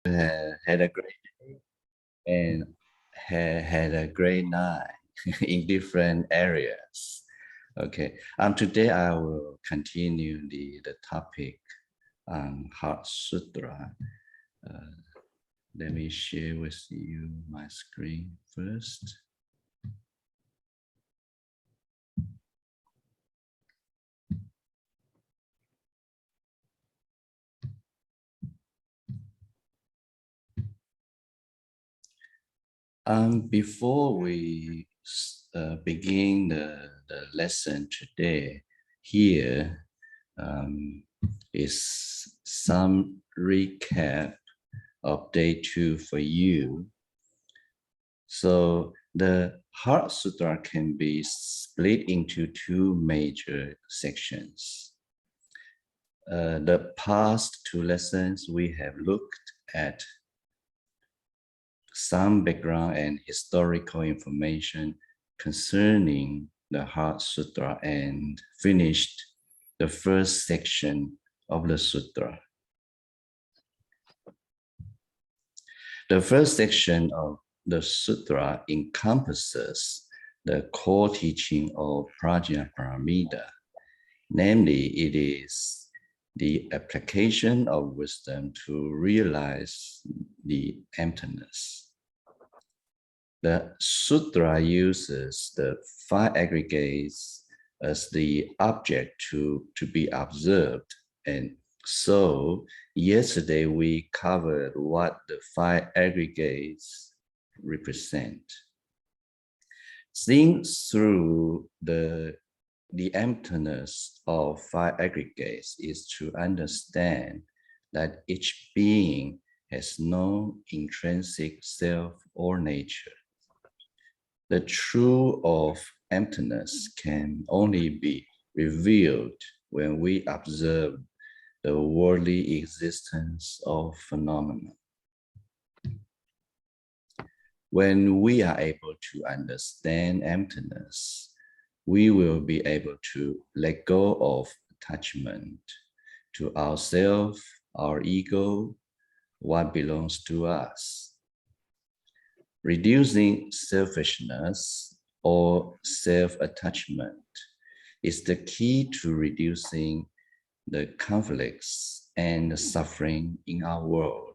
had a great day and had a great night in different areas. Okay, today I will continue the topic on Heart Sutra. Let me share with you my screen first. Before we begin the lesson today, here is some recap of day 2 for you. So the Heart Sutra can be split into 2 major sections. The past 2 lessons, we have looked at some background and historical information concerning the Heart Sutra and finished the first section of the sutra. The first section of the sutra encompasses the core teaching of Prajnaparamita. Namely, it is the application of wisdom to realize the emptiness. The sutra uses the 5 aggregates as the object to be observed. And so yesterday we covered what the 5 aggregates represent. Seeing through the emptiness of 5 aggregates is to understand that each being has no intrinsic self or nature. The truth of emptiness can only be revealed when we observe the worldly existence of phenomena. When we are able to understand emptiness, we will be able to let go of attachment to ourselves, our ego, what belongs to us. Reducing selfishness or self-attachment is the key to reducing the conflicts and the suffering in our world.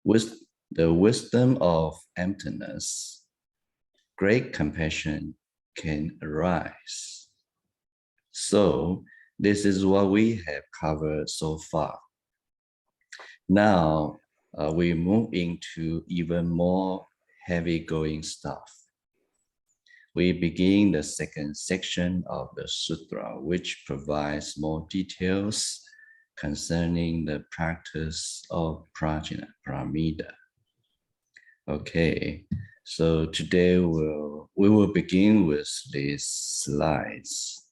With the wisdom of emptiness, great compassion can arise. So this is what we have covered so far. Now we move into even more heavy-going stuff. We begin the second section of the sutra, which provides more details concerning the practice of Prajnaparamita. Okay, so today we will begin with these slides.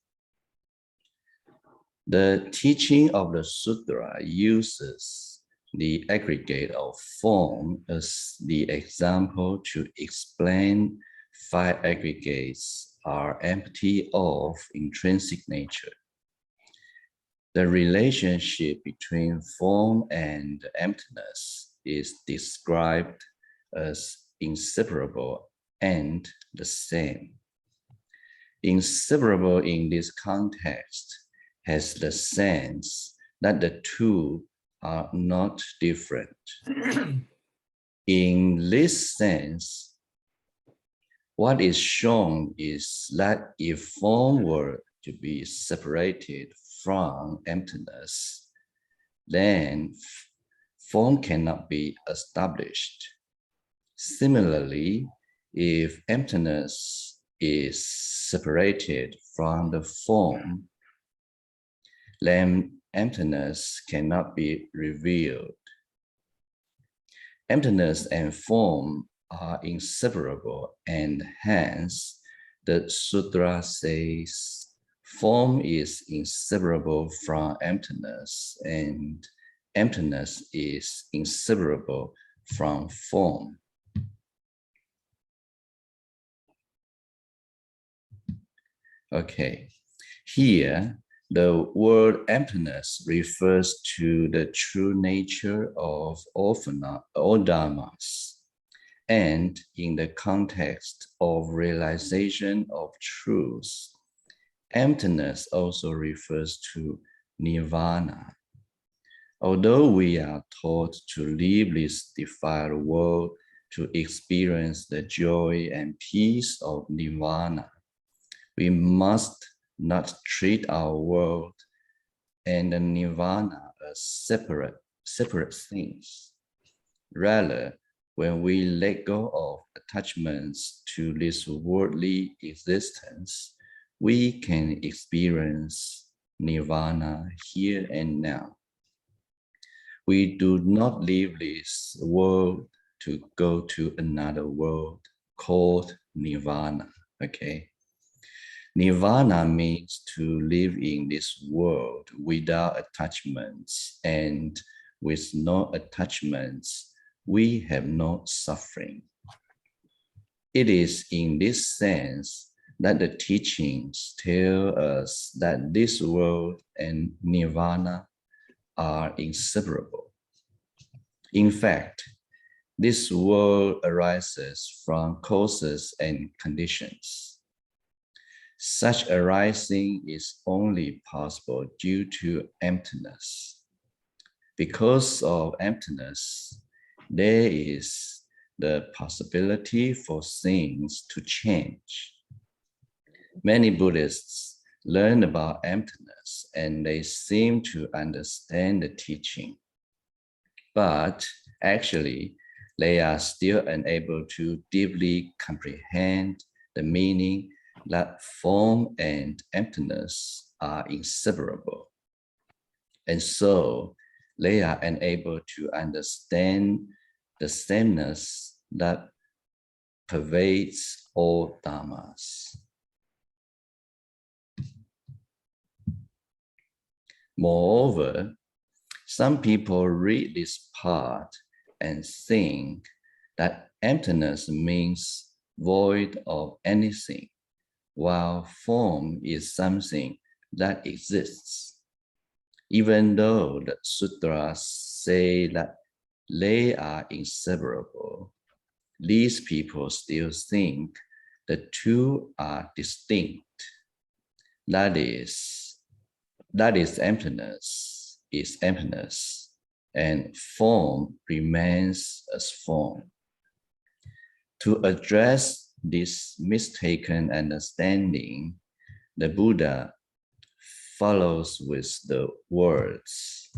The teaching of the sutra uses the aggregate of form as the example to explain 5 aggregates are empty of intrinsic nature. The relationship between form and emptiness is described as inseparable and the same. Inseparable in this context has the sense that the two are not different. In this sense, what is shown is that if form were to be separated from emptiness, then form cannot be established. Similarly, if emptiness is separated from the form, then emptiness cannot be revealed. Emptiness and form are inseparable, and hence the sutra says form is inseparable from emptiness, and emptiness is inseparable from form. Okay, here The word emptiness refers to the true nature of all dharmas. And in the context of realization of truth, emptiness also refers to nirvana. Although we are taught to leave this defiled world to experience the joy and peace of nirvana, we must not treat our world and the nirvana as separate things. Rather, when we let go of attachments to this worldly existence, we can experience nirvana here and now. We do not leave this world to go to another world called nirvana, okay? Nirvana means to live in this world without attachments, and with no attachments, we have no suffering. It is in this sense that the teachings tell us that this world and nirvana are inseparable. In fact, this world arises from causes and conditions. Such arising is only possible due to emptiness. Because of emptiness, there is the possibility for things to change. Many Buddhists learn about emptiness and they seem to understand the teaching. But actually, they are still unable to deeply comprehend the meaning that form and emptiness are inseparable. And so they are unable to understand the sameness that pervades all dharmas. Moreover, some people read this part and think that emptiness means void of anything, while form is something that exists. Even though the sutras say that they are inseparable, these people still think the two are distinct. That is emptiness is emptiness, and form remains as form. To address this mistaken understanding, the Buddha follows with the words,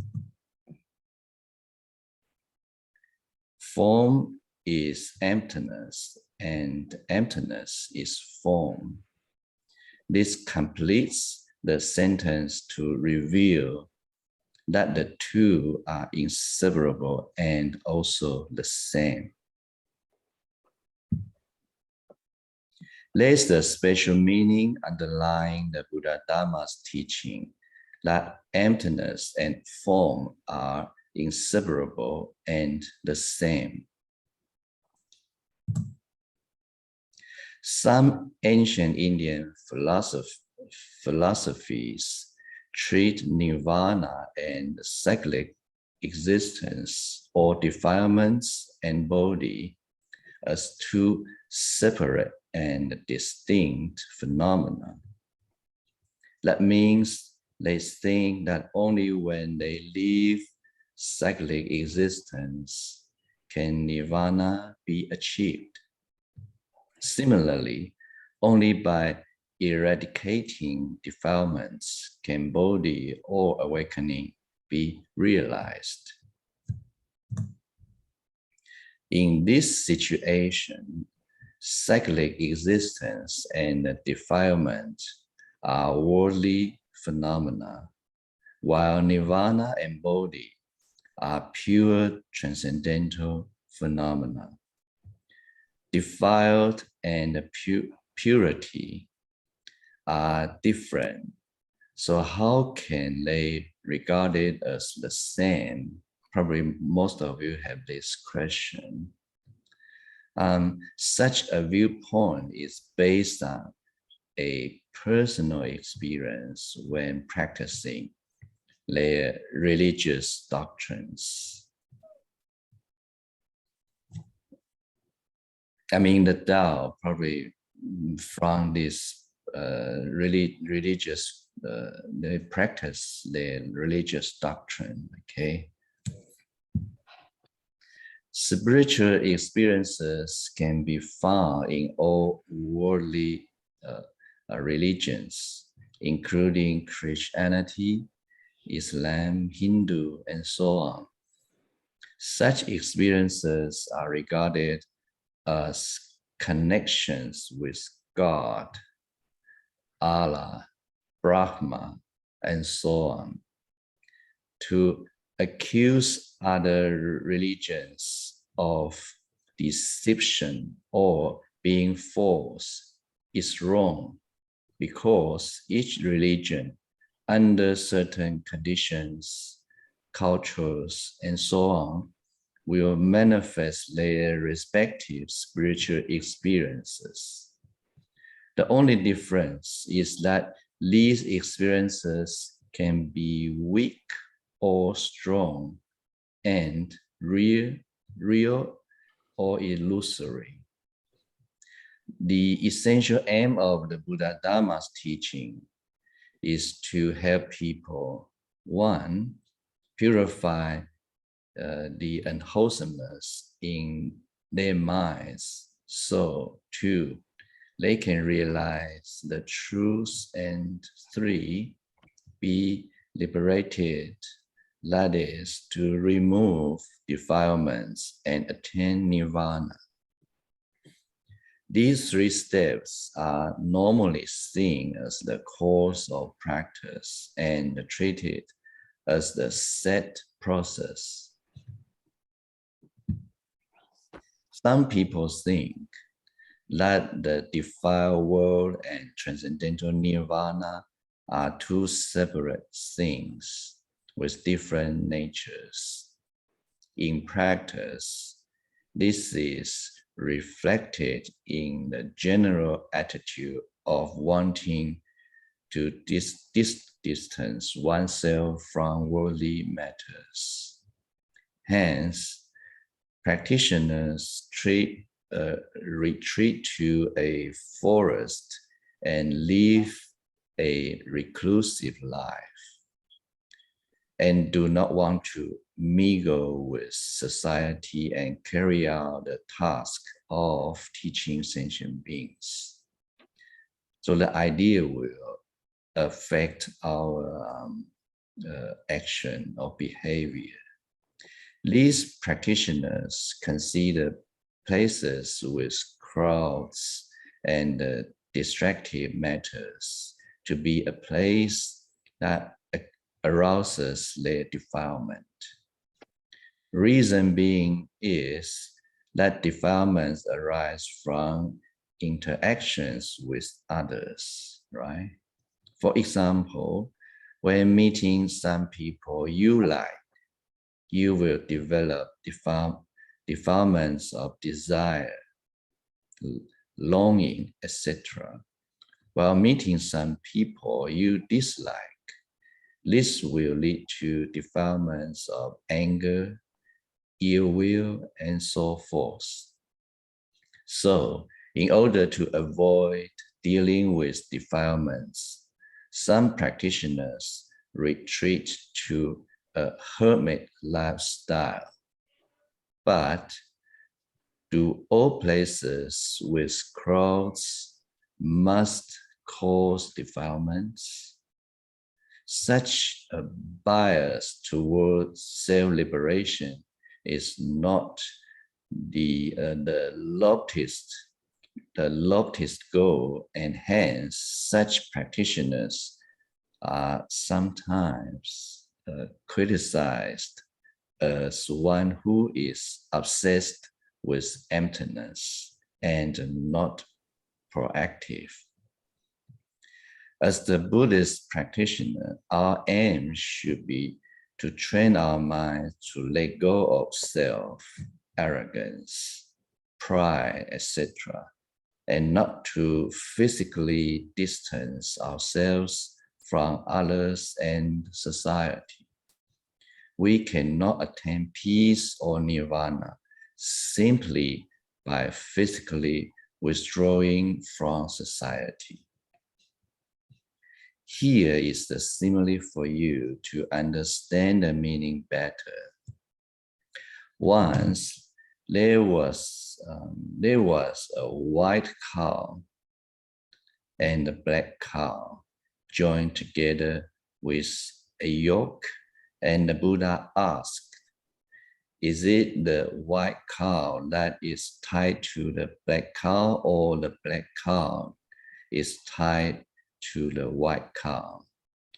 form is emptiness and emptiness is form. This completes the sentence to reveal that the two are inseparable and also the same. There's the special meaning underlying the Buddha-dharma's teaching that emptiness and form are inseparable and the same. Some ancient Indian philosophies treat nirvana and cyclic existence or defilements and body as two separate and distinct phenomena. That means they think that only when they leave cyclic existence can nirvana be achieved. Similarly, only by eradicating defilements can bodhi or awakening be realized. In this situation, cyclic existence and defilement are worldly phenomena, while nirvana and bodhi are pure transcendental phenomena. Defiled and purity are different, so how can they regard it as the same? Probably most of you have this question. Such a viewpoint is based on a personal experience when practicing their religious doctrines. I mean, the Tao probably from this religious, they practice their religious doctrine, okay? Spiritual experiences can be found in all worldly religions, including Christianity, Islam, Hindu, and so on. Such experiences are regarded as connections with God, Allah, Brahma, and so on. To accuse other religions of deception or being false is wrong, because each religion, under certain conditions, cultures, and so on, will manifest their respective spiritual experiences. The only difference is that these experiences can be weak or strong, and real or illusory. The essential aim of the Buddha-dharma's teaching is to help people, one, purify the unwholesomeness in their minds, so two, they can realize the truth, and three, be liberated, that is, to remove defilements and attain nirvana. These three steps are normally seen as the course of practice and treated as the set process. Some people think that the defiled world and transcendental nirvana are two separate things with different natures. In practice, this is reflected in the general attitude of wanting to distance oneself from worldly matters. Hence, practitioners retreat to a forest and live a reclusive life, and do not want to mingle with society and carry out the task of teaching sentient beings. So the idea will affect our action or behavior. These practitioners consider places with crowds and distractive matters to be a place that arouses their defilement. Reason being is that defilements arise from interactions with others, right? For example, when meeting some people you like, you will develop defilements of desire, longing, etc. While meeting some people you dislike, this will lead to defilements of anger, ill will, and so forth. So, in order to avoid dealing with defilements, some practitioners retreat to a hermit lifestyle. But do all places with crowds must cause defilements? Such a bias towards self-liberation is not the loftiest goal, and hence such practitioners are sometimes criticized as one who is obsessed with emptiness and not proactive. As the Buddhist practitioner, our aim should be to train our minds to let go of self, arrogance, pride, etc., and not to physically distance ourselves from others and society. We cannot attain peace or nirvana simply by physically withdrawing from society. Here is the simile for you to understand the meaning better. Once there was a white cow and a black cow joined together with a yoke, and the Buddha asked, is it the white cow that is tied to the black cow, or the black cow is tied to the white cow?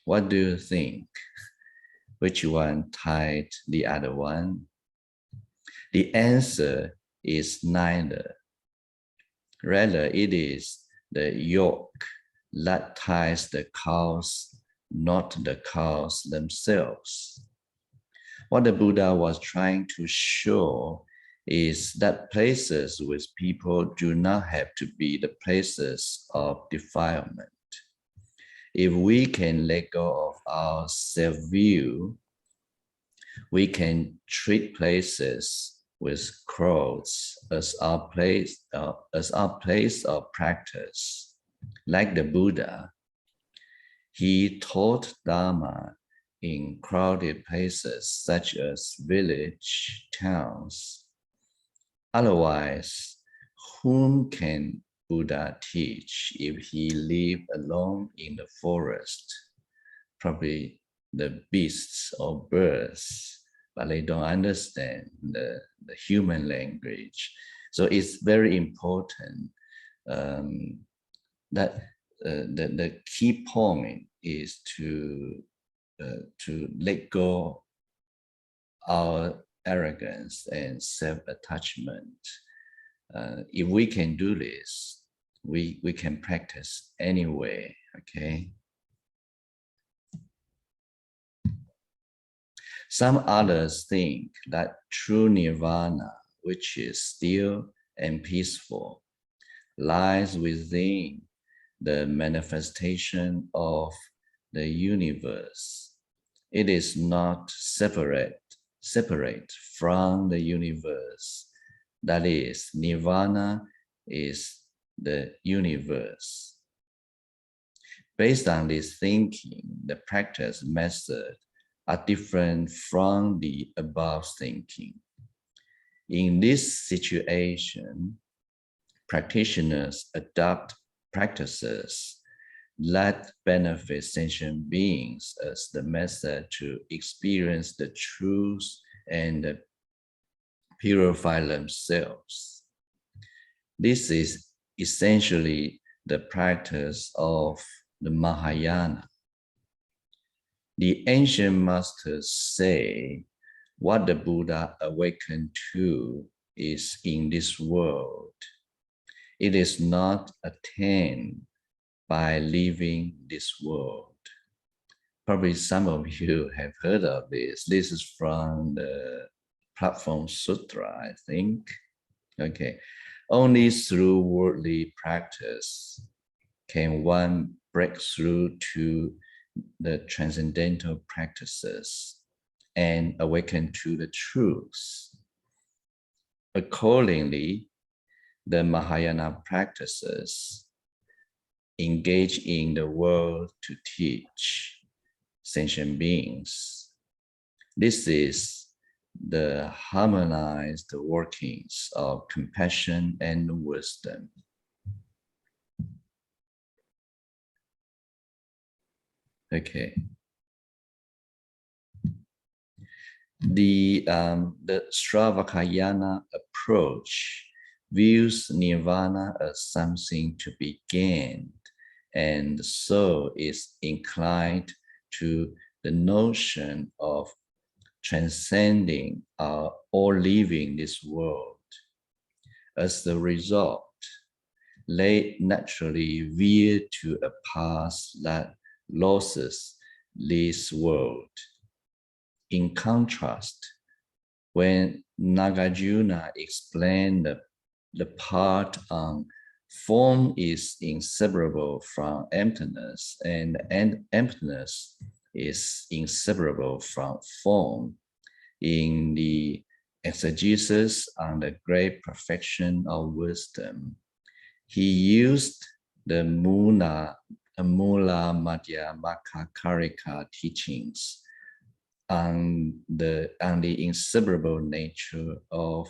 What do you think? Which one tied the other one? The answer is neither. Rather, it is the yoke that ties the cows, not the cows themselves. What the Buddha was trying to show is that places with people do not have to be the places of defilement. If we can let go of our self-view, we can treat places with crowds as our place of practice. Like the Buddha, he taught Dharma in crowded places such as village, towns. Otherwise, whom can Buddha teach if he lived alone in the forest? Probably the beasts or birds, but they don't understand the human language. So it's very important that the key point is to let go our arrogance and self-attachment. If we can do this, we can practice anyway, okay? Some others think that true nirvana, which is still and peaceful, lies within the manifestation of the universe. It is not separate from the universe. That is, nirvana is the universe. Based on this thinking, the practice method are different from the above thinking. In this situation, practitioners adopt practices that benefit sentient beings as the method to experience the truth and purify themselves. This is essentially the practice of the Mahayana. The ancient masters say what the Buddha awakened to is in this world. It is not attained by leaving this world. Probably some of you have heard of this. This is from the platform Sūtra, I think. Okay. Only through worldly practice can one break through to the transcendental practices and awaken to the truth. Accordingly, the Mahayana practices engage in the world to teach sentient beings. This is the harmonized workings of compassion and wisdom. Okay. The Sravakayana approach views nirvana as something to be gained, and so is inclined to the notion of transcending or leaving this world. As the result, they naturally veer to a path that loses this world. In contrast, when Nagarjuna explained the part on Form is inseparable from emptiness, and emptiness is inseparable from form. In the exegesis on the great perfection of wisdom, he used the Mula Madhyamaka teachings on the inseparable nature of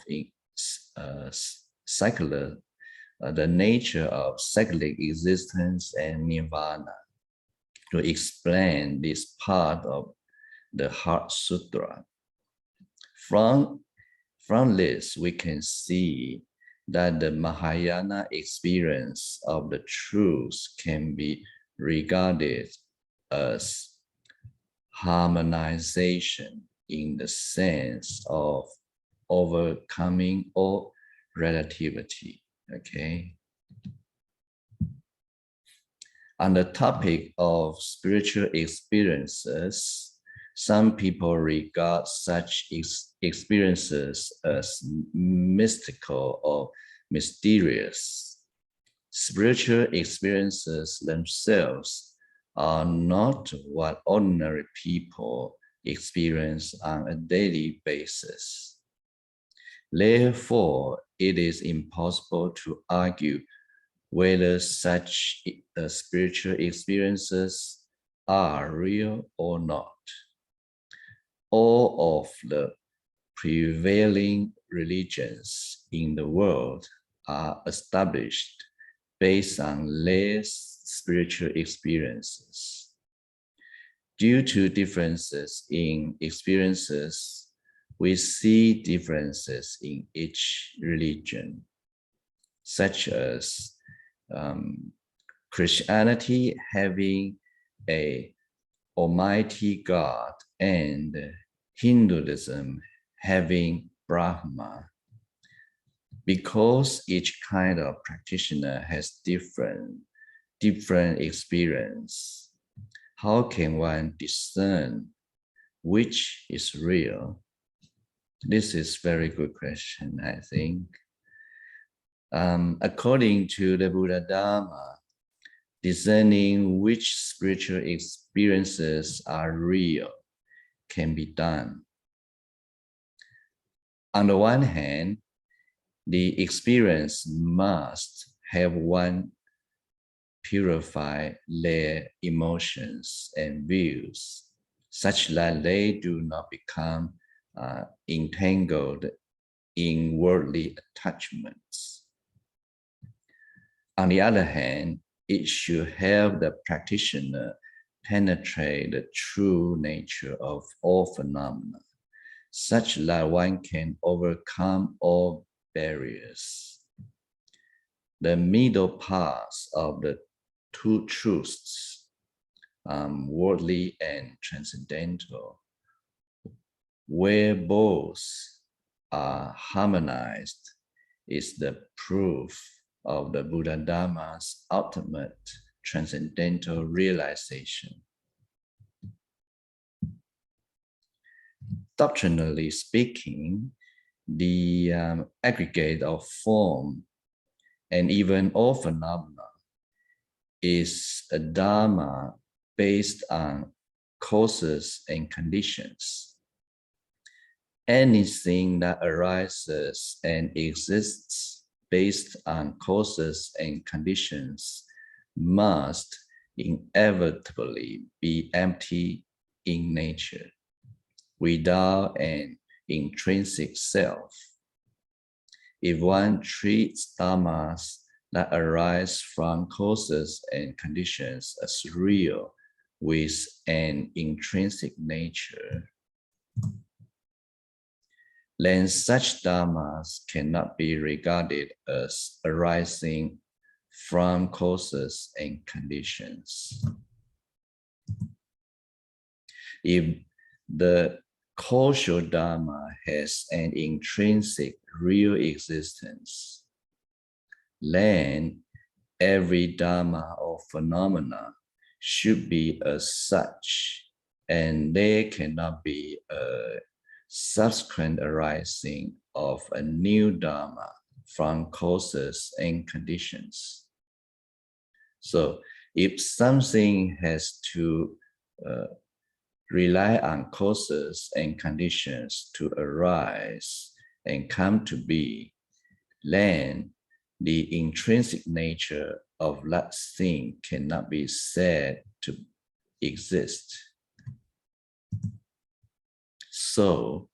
cycler, the nature of cyclic existence and nirvana, to explain this part of the Heart Sutra. From this, we can see that the Mahayana experience of the truth can be regarded as harmonization in the sense of overcoming all relativity. Okay. On the topic of spiritual experiences, some people regard such experiences as mystical or mysterious. Spiritual experiences themselves are not what ordinary people experience on a daily basis. Therefore, it is impossible to argue whether such spiritual experiences are real or not. All of the prevailing religions in the world are established based on less spiritual experiences. Due to differences in experiences, we see differences in each religion, such as Christianity having an almighty God and Hinduism having Brahma. Because each kind of practitioner has different experience, how can one discern which is real? This is a very good question, I think. According to the Buddha-dharma, discerning which spiritual experiences are real can be done. On the one hand, the experience must have one purify their emotions and views, such that they do not become entangled in worldly attachments. On the other hand, it should help the practitioner penetrate the true nature of all phenomena, such that one can overcome all barriers. The middle path of the two truths, worldly and transcendental, where both are harmonized, is the proof of the Buddha-dharma's ultimate transcendental realization. Doctrinally speaking, the aggregate of form and even all phenomena is a dharma based on causes and conditions. Anything that arises and exists based on causes and conditions must inevitably be empty in nature, without an intrinsic self. If one treats dharmas that arise from causes and conditions as real with an intrinsic nature, then such dharmas cannot be regarded as arising from causes and conditions. If the causal dharma has an intrinsic real existence, then every dharma or phenomena should be as such, and there cannot be a subsequent arising of a new dharma from causes and conditions. So if something has to rely on causes and conditions to arise and come to be, then the intrinsic nature of that thing cannot be said to exist. So,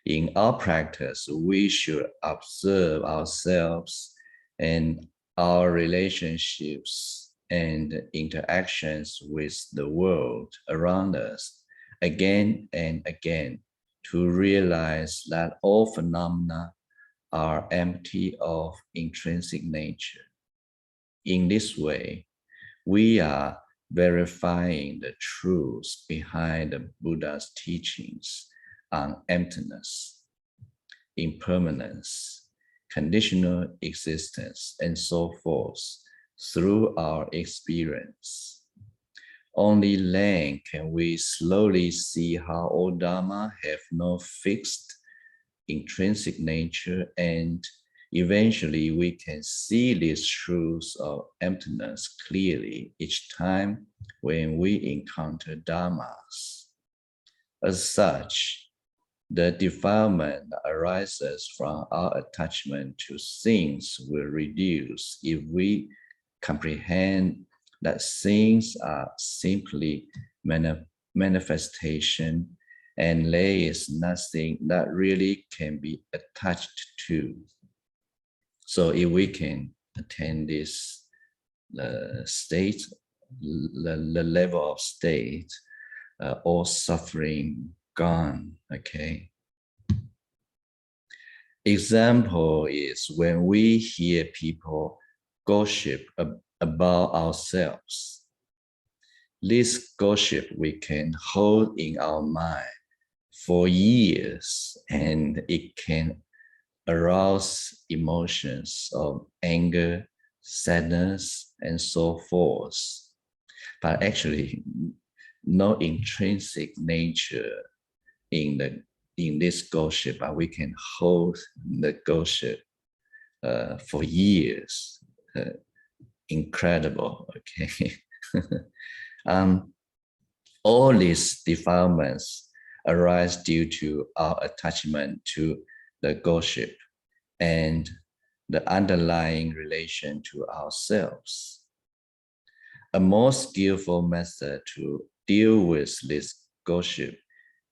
in our practice, we should observe ourselves and our relationships and interactions with the world around us again and again to realize that all phenomena are empty of intrinsic nature. In this way, we are verifying the truths behind the Buddha's teachings on emptiness, impermanence, conditional existence, and so forth through our experience. Only then can we slowly see how all dharma have no fixed intrinsic nature, and eventually we can see these truths of emptiness clearly each time when we encounter dharmas. As such, the defilement that arises from our attachment to things will reduce if we comprehend that things are simply manifestation and there is nothing that really can be attached to. So if we can attain this state, the level of state, all suffering gone, okay? Example is when we hear people gossip about ourselves. This gossip we can hold in our mind for years, and it can arouse emotions of anger, sadness, and so forth. But actually, no intrinsic nature in this gossip, but we can hold the gossip for years. Incredible, okay? All these defilements arise due to our attachment to the gossip and the underlying relation to ourselves. A more skillful method to deal with this gossip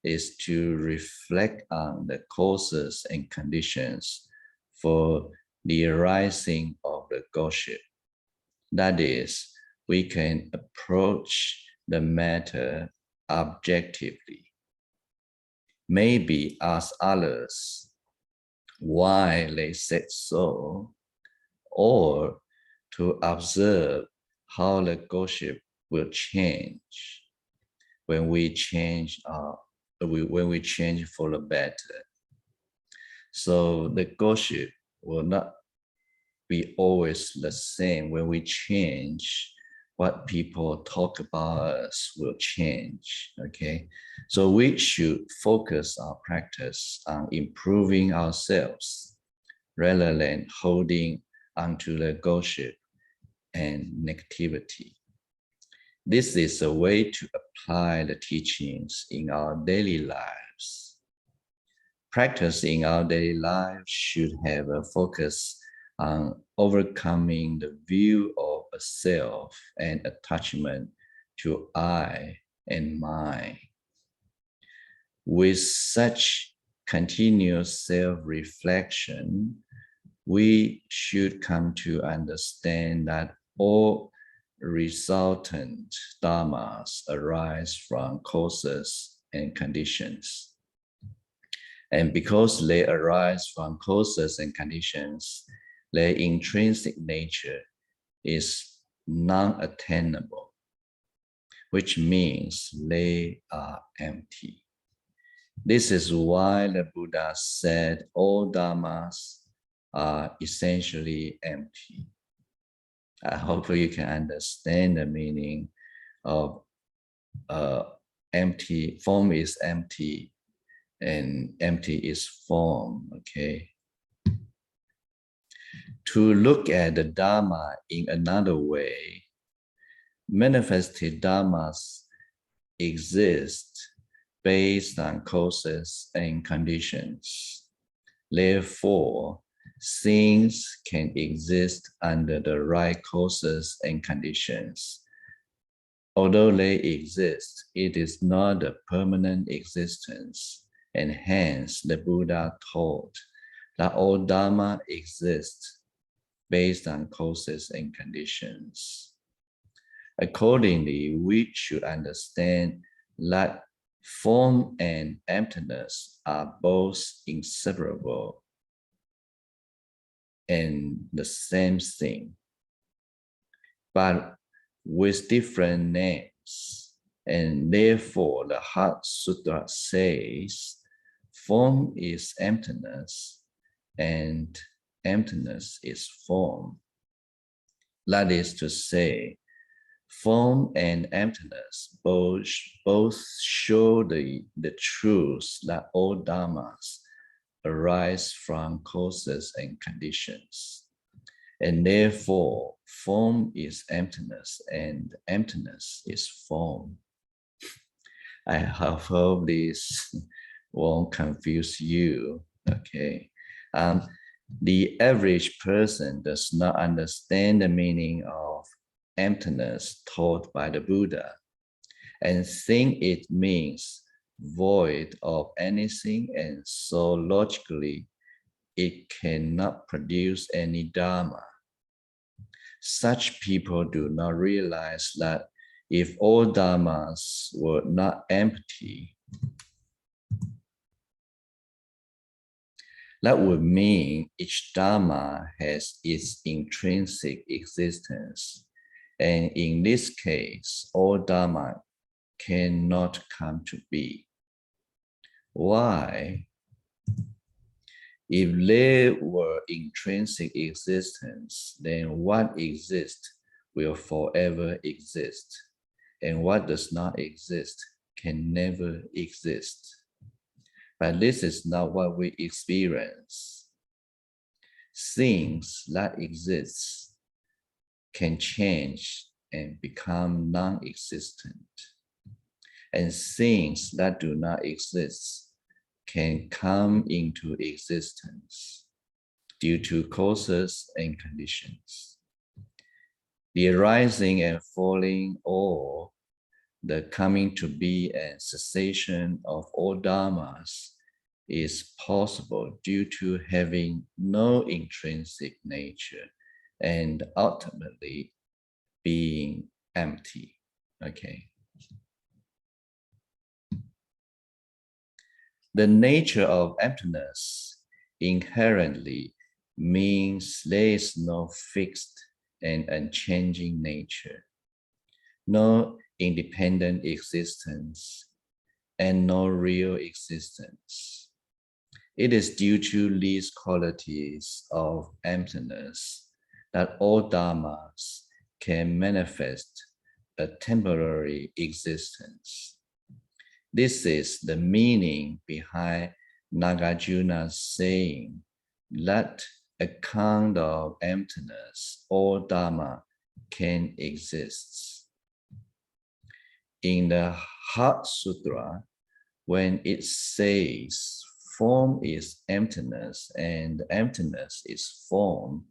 is to reflect on the causes and conditions for the arising of the gossip. That is, we can approach the matter objectively. Maybe ask others why they said so, or to observe how the gossip will change when we change for the better. So the gossip will not be always the same. When we change, what people talk about us will change, okay? So we should focus our practice on improving ourselves rather than holding onto the gossip and negativity. This is a way to apply the teachings in our daily lives. Practice in our daily lives should have a focus on overcoming the view of a self and attachment to I and mine. With such continuous self-reflection, we should come to understand that all resultant dharmas arise from causes and conditions. And because they arise from causes and conditions, their intrinsic nature is non-attainable, which means they are empty. This is why the Buddha said all dharmas are essentially empty. I hope you can understand the meaning of empty. Form is empty and empty is form, okay? To look at the Dharma in another way, manifested dharmas exist based on causes and conditions. Therefore, things can exist under the right causes and conditions. Although they exist, it is not a permanent existence, and hence the Buddha taught that all Dharma exists based on causes and conditions. Accordingly, we should understand that form and emptiness are both inseparable and the same thing, but with different names. And therefore, the Heart Sutra says, form is emptiness and emptiness is form. That is to say, form and emptiness both show the truth that all dharmas arise from causes and conditions. And therefore, form is emptiness and emptiness is form. I hope this won't confuse you, okay? The average person does not understand the meaning of emptiness taught by the Buddha and think it means void of anything, and so logically it cannot produce any dharma. Such people do not realize that if all dharmas were not empty, that would mean each dharma has its intrinsic existence. And in this case, all dharma cannot come to be. Why? If there were intrinsic existence, then what exists will forever exist, and what does not exist can never exist. But this is not what we experience. Things that exist can change and become non-existent, and things that do not exist can come into existence due to causes and conditions. The arising and falling, or the coming to be and cessation of all dharmas is possible due to having no intrinsic nature and ultimately being empty, okay? The nature of emptiness inherently means there is no fixed and unchanging nature, no independent existence, and no real existence. It is due to these qualities of emptiness that all dharmas can manifest a temporary existence. This is the meaning behind Nagarjuna's saying, "Let account of emptiness, all dharma can exist." In the Heart Sutra, when it says form is emptiness and emptiness is form,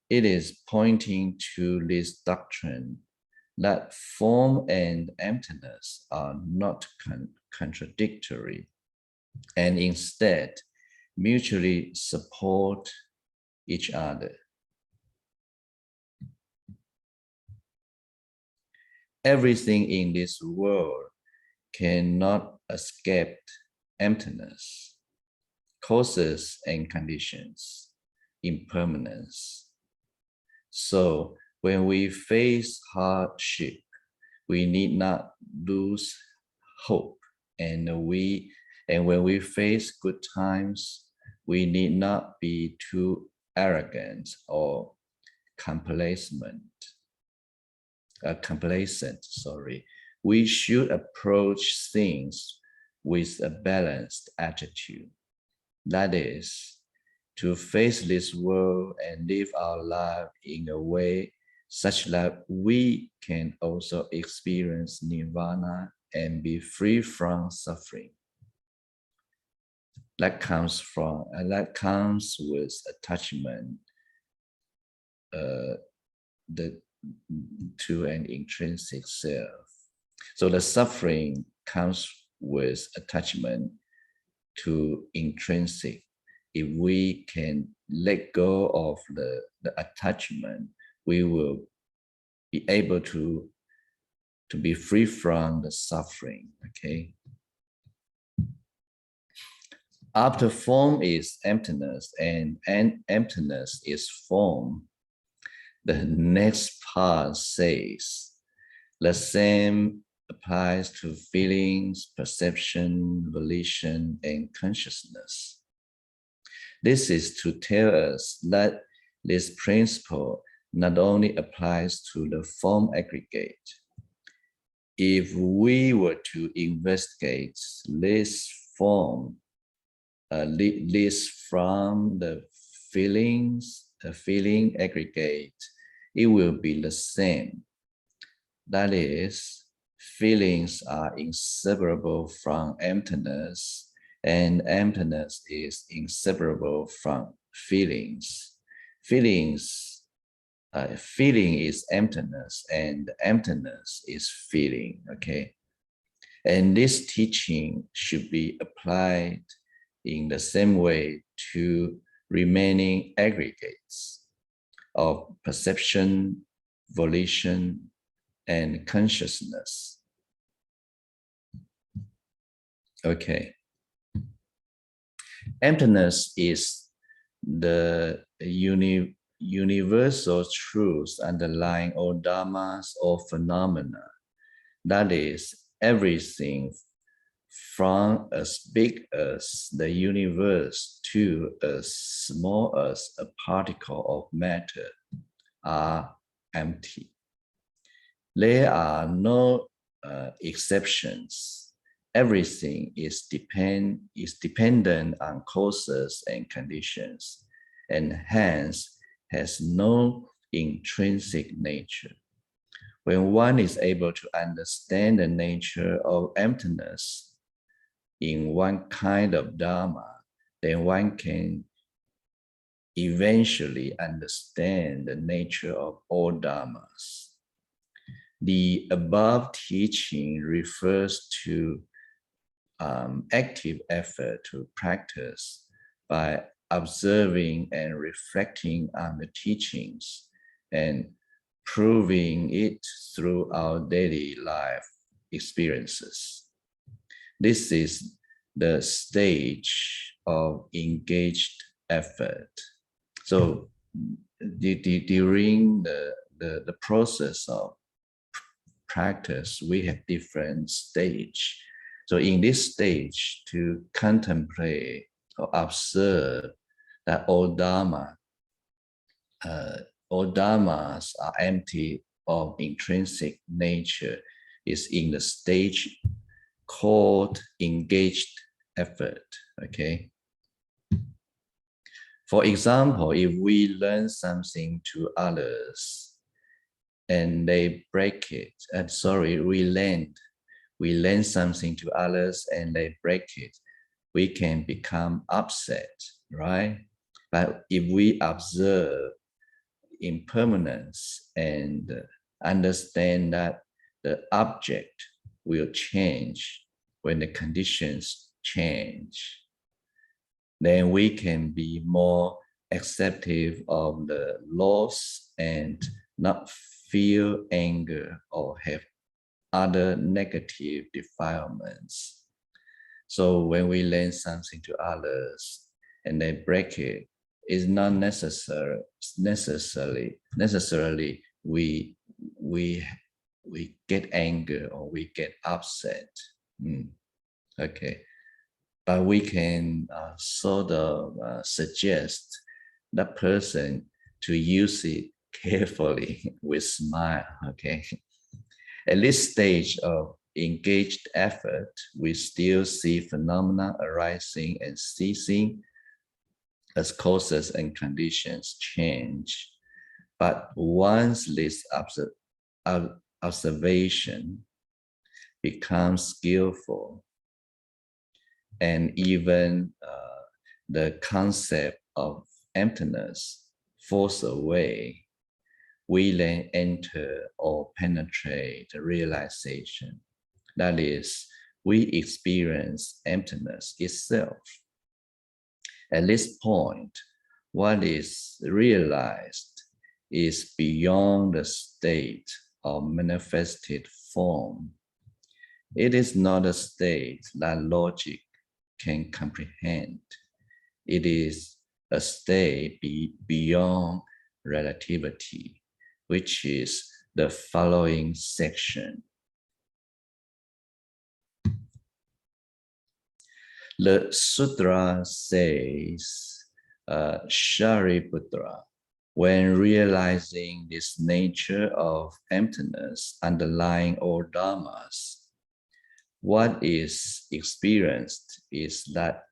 it is pointing to this doctrine that form and emptiness are not contradictory, and instead mutually support each other. Everything in this world cannot escape emptiness, causes and conditions, impermanence. So when we face hardship, we need not lose hope. And when we face good times, we need not be too arrogant or complacent. We should approach things with a balanced attitude. That is, to face this world and live our life in a way such that we can also experience nirvana and be free from suffering. That comes with attachment to an intrinsic self. So the suffering comes with attachment to intrinsic. If we can let go of the attachment, we will be able to be free from the suffering, okay? After form is emptiness and emptiness is form, the next part says, the same applies to feelings, perception, volition, and consciousness. This is to tell us that this principle not only applies to the form aggregate. If we were to investigate this form, this from the feeling aggregate, it will be the same. That is, feelings are inseparable from emptiness, and emptiness is inseparable from feelings. Feeling is emptiness, and emptiness is feeling, okay? And this teaching should be applied in the same way to remaining aggregates of perception, volition, and consciousness. Okay. Emptiness is the universal truths underlying all dharmas or phenomena. That is, everything from as big as the universe to as small as a particle of matter are empty. There are no exceptions. Everything is dependent on causes and conditions, and hence has no intrinsic nature. When one is able to understand the nature of emptiness in one kind of dharma, then one can eventually understand the nature of all dharmas. The above teaching refers to active effort to practice by observing and reflecting on the teachings and proving it through our daily life experiences. This is the stage of engaged effort. So during the process of practice, we have different stages. So in this stage, to contemplate or observe that all dharmas are empty of intrinsic nature is in the stage called engaged effort, okay? For example, if we learn something to others and they break it, we lend something to others and they break it, we can become upset, right? But if we observe impermanence and understand that the object will change when the conditions change, then we can be more accepting of the loss and not feel anger or have other negative defilements. So when we lend something to others and they break it, it's not necessarily we get anger or we get upset. Okay, but we can sort of suggest that person to use it carefully with smile. Okay, at this stage of engaged effort, we still see phenomena arising and ceasing, as causes and conditions change. But once this observation becomes skillful, and even the concept of emptiness falls away, we then enter or penetrate the realization. That is, we experience emptiness itself. At this point, what is realized is beyond the state of manifested form. It is not a state that logic can comprehend. It is a state beyond relativity, which is the following section. The Sutra says, Sariputra, when realizing this nature of emptiness underlying all dharmas, what is experienced is that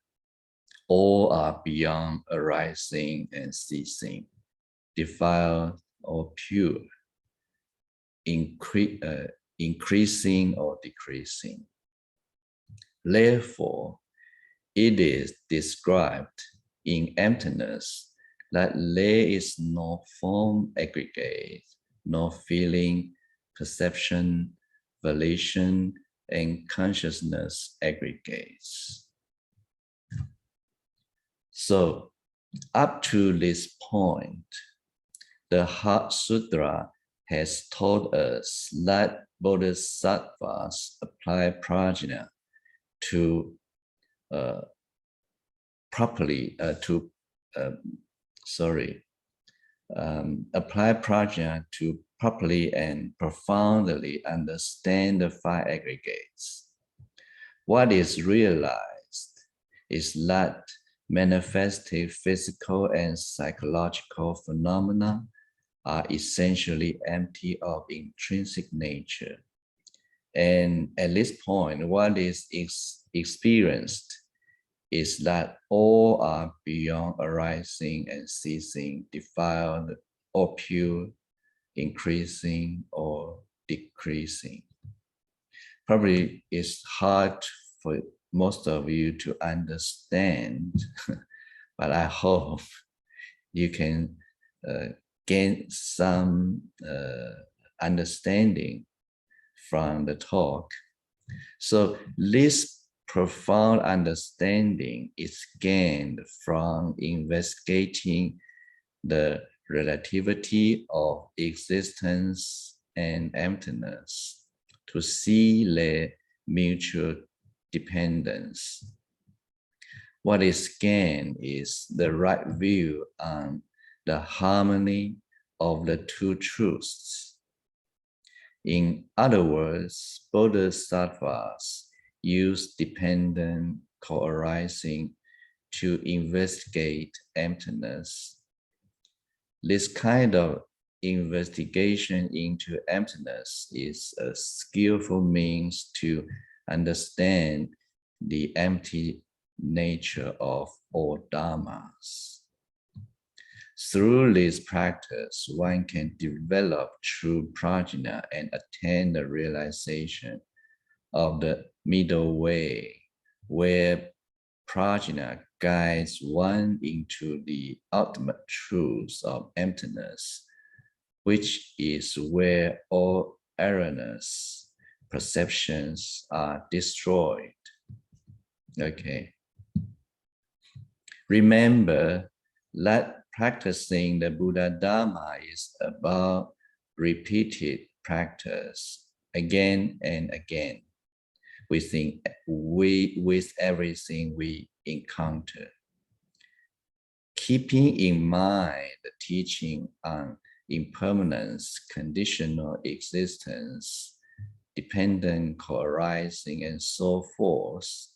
all are beyond arising and ceasing, defiled or pure, increasing or decreasing. Therefore, it is described in emptiness that there is no form aggregate, no feeling, perception, volition, and consciousness aggregates. So, up to this point, the Heart Sutra has taught us that bodhisattvas apply prajna to apply prajna to properly and profoundly understand the five aggregates. What is realized is that manifested physical and psychological phenomena are essentially empty of intrinsic nature. And at this point, what is experienced is that all are beyond arising and ceasing, defiled or pure, increasing or decreasing. Probably it's hard for most of you to understand, but I hope you can gain some understanding from the talk. So this profound understanding is gained from investigating the relativity of existence and emptiness to see their mutual dependence. What is gained is the right view on the harmony of the two truths. In other words, bodhisattvas use dependent co-arising to investigate emptiness. This kind of investigation into emptiness is a skillful means to understand the empty nature of all dharmas. Through this practice, one can develop true prajna and attain the realization of the middle way, where prajna guides one into the ultimate truth of emptiness, which is where all erroneous perceptions are destroyed. Okay. Remember that practicing the Buddha-dharma is about repeated practice again and again with everything we encounter. Keeping in mind the teaching on impermanence, conditional existence, dependent co-arising, and so forth,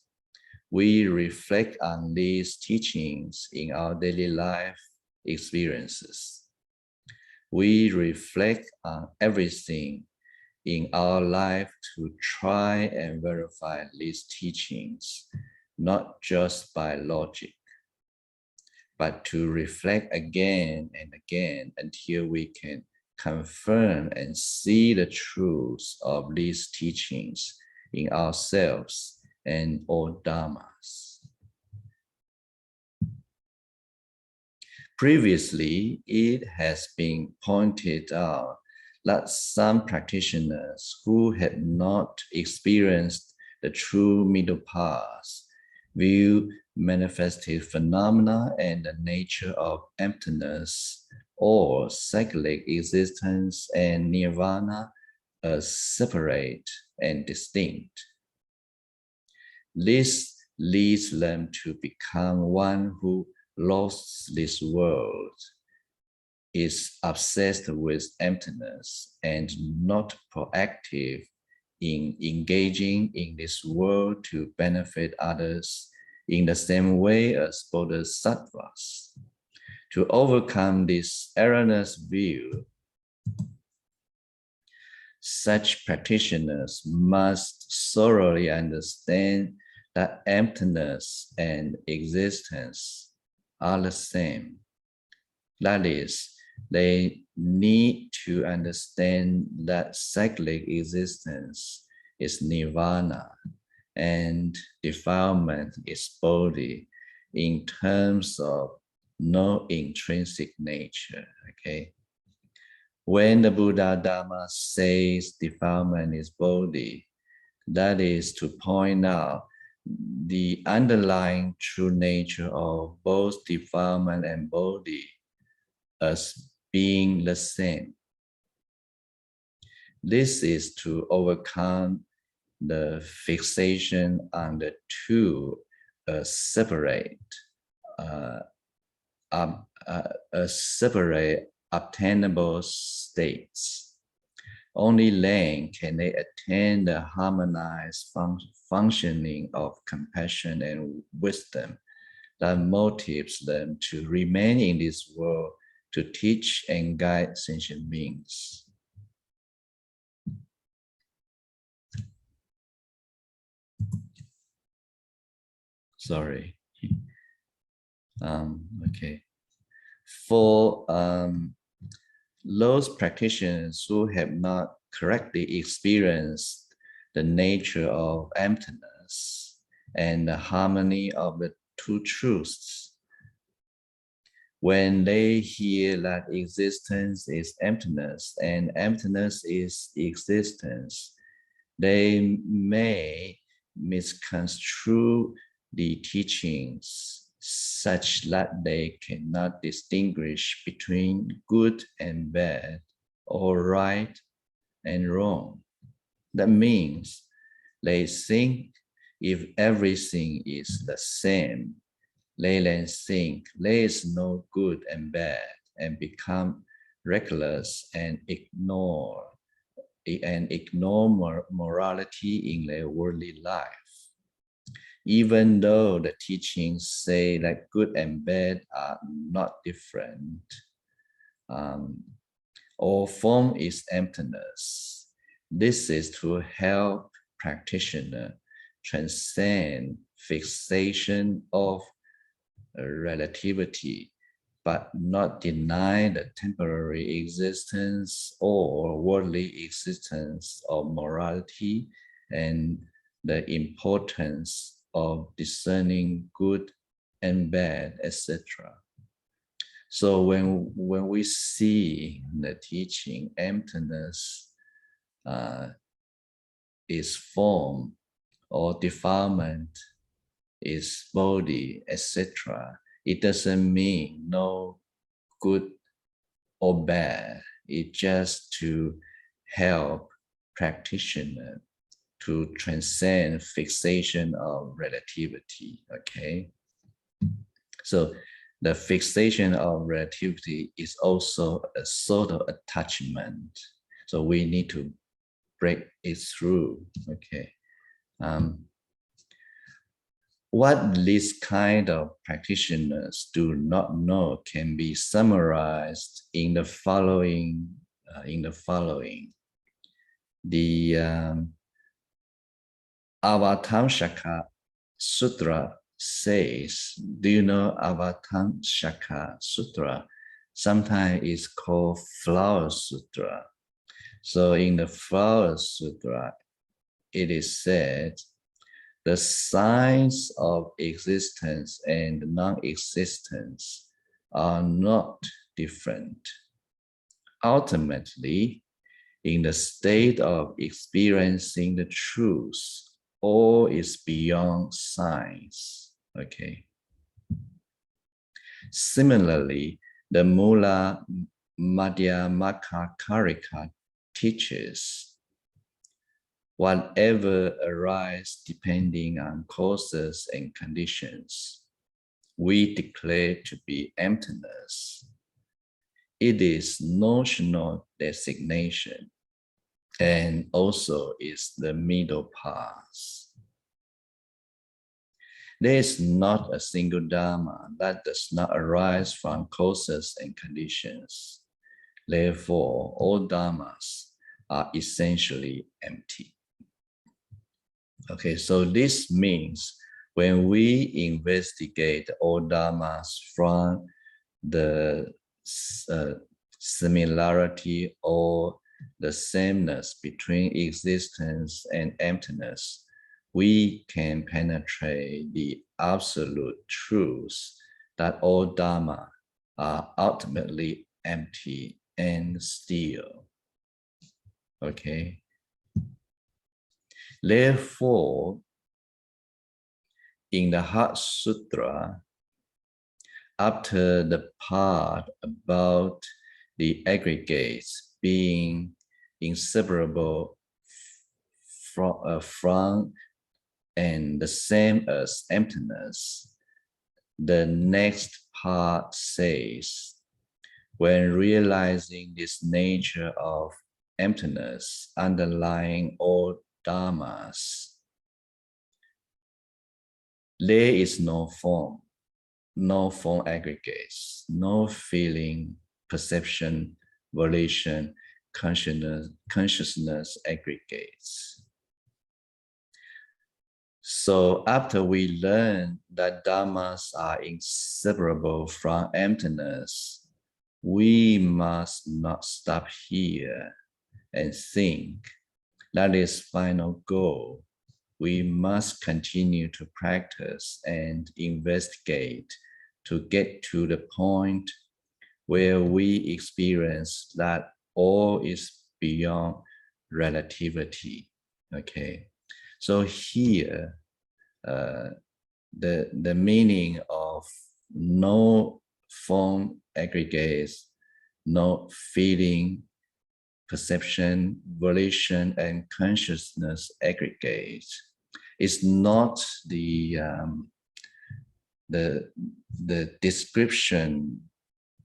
we reflect on these teachings in our daily life experiences. We reflect on everything in our life to try and verify these teachings, not just by logic. but to reflect again and again until we can confirm and see the truths of these teachings in ourselves and all dharmas. Previously, it has been pointed out that some practitioners who had not experienced the true middle path view manifested phenomena and the nature of emptiness or cyclic existence and nirvana as separate and distinct. This leads them to become one who lost this world, is obsessed with emptiness, and not proactive in engaging in this world to benefit others in the same way as bodhisattvas. To overcome this erroneous view, such practitioners must thoroughly understand that emptiness and existence are the same. That is, they need to understand that cyclic existence is nirvana and defilement is bodhi in terms of no intrinsic nature, okay? When the Buddha-dharma says defilement is bodhi, that is to point out the underlying true nature of both defilement and bodhi as being the same. This is to overcome the fixation on the two separate obtainable states. Only then can they attain the harmonized functioning of compassion and wisdom that motivates them to remain in this world to teach and guide sentient beings. Sorry. Okay. For those practitioners who have not correctly experienced the nature of emptiness and the harmony of the two truths, when they hear that existence is emptiness and emptiness is existence, they may misconstrue the teachings such that they cannot distinguish between good and bad or right and wrong. That means they think if everything is the same, they then think there is no good and bad and become reckless and ignore morality in their worldly life. Even though the teachings say that good and bad are not different, all form is emptiness. This is to help practitioner transcend fixation of relativity, but not deny the temporary existence or worldly existence of morality and the importance of discerning good and bad, etc. So when we see the teaching, emptiness is form or defilement is bodhi, etc., it doesn't mean no good or bad. It's just to help practitioner to transcend fixation of relativity, okay? So the fixation of relativity is also a sort of attachment. So we need to break it through, okay? What this kind of practitioners do not know can be summarized in the following. The Avatamsaka Sutra says, do you know Avatamsaka Sutra? Sometimes it's called Flower Sutra. So in the Flower Sutra, it is said, the signs of existence and non-existence are not different. Ultimately, in the state of experiencing the truth, all is beyond signs. Okay. Similarly, the Mula Madhyamaka Karika teaches, whatever arises depending on causes and conditions, we declare to be emptiness. It is notional designation and also is the middle path. There is not a single dharma that does not arise from causes and conditions. Therefore, all dharmas are essentially empty. Okay, so this means when we investigate all dharmas from the similarity or the sameness between existence and emptiness, we can penetrate the absolute truth that all dharma are ultimately empty and still. Okay. Therefore, in the Heart Sutra, after the part about the aggregates being inseparable from and the same as emptiness, the next part says, when realizing this nature of emptiness underlying all dharmas, there is no form aggregates, no feeling, perception, volition, consciousness aggregates. So after we learn that dharmas are inseparable from emptiness, we must not stop here and think that is final goal. We must continue to practice and investigate to get to the point where we experience that all is beyond relativity. Okay, so here the meaning of no form aggregates, no feeling, perception, volition, and consciousness aggregates is not the description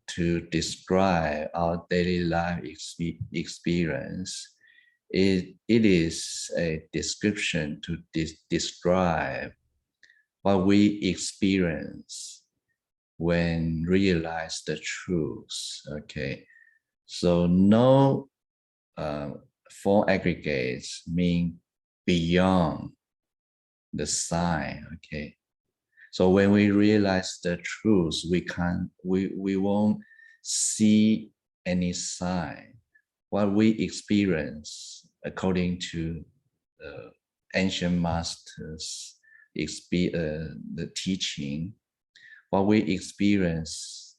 to describe our daily life experience. It is a description to describe what we experience when realize the truth. Okay, so no form aggregates mean beyond the sign. Okay, so when we realize the truth, we won't see any sign. What we experience, according to ancient masters, the teaching, what we experience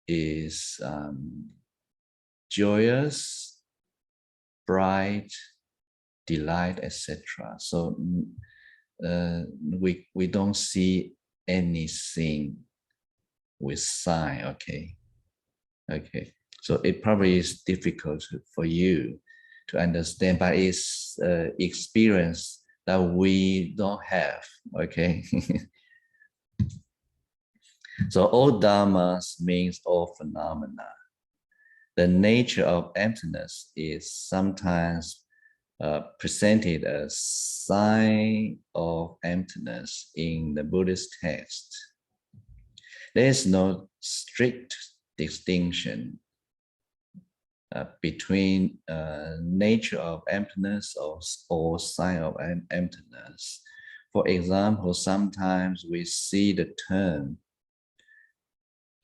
is joyous, bright, delight, etc. So we don't see anything with sign. Okay. So it probably is difficult for you to understand, but it's experience that we don't have. Okay. So all dharmas means all phenomena. The nature of emptiness is sometimes presented as sign of emptiness in the Buddhist text. There is no strict distinction between nature of emptiness or sign of emptiness. For example, sometimes we see the term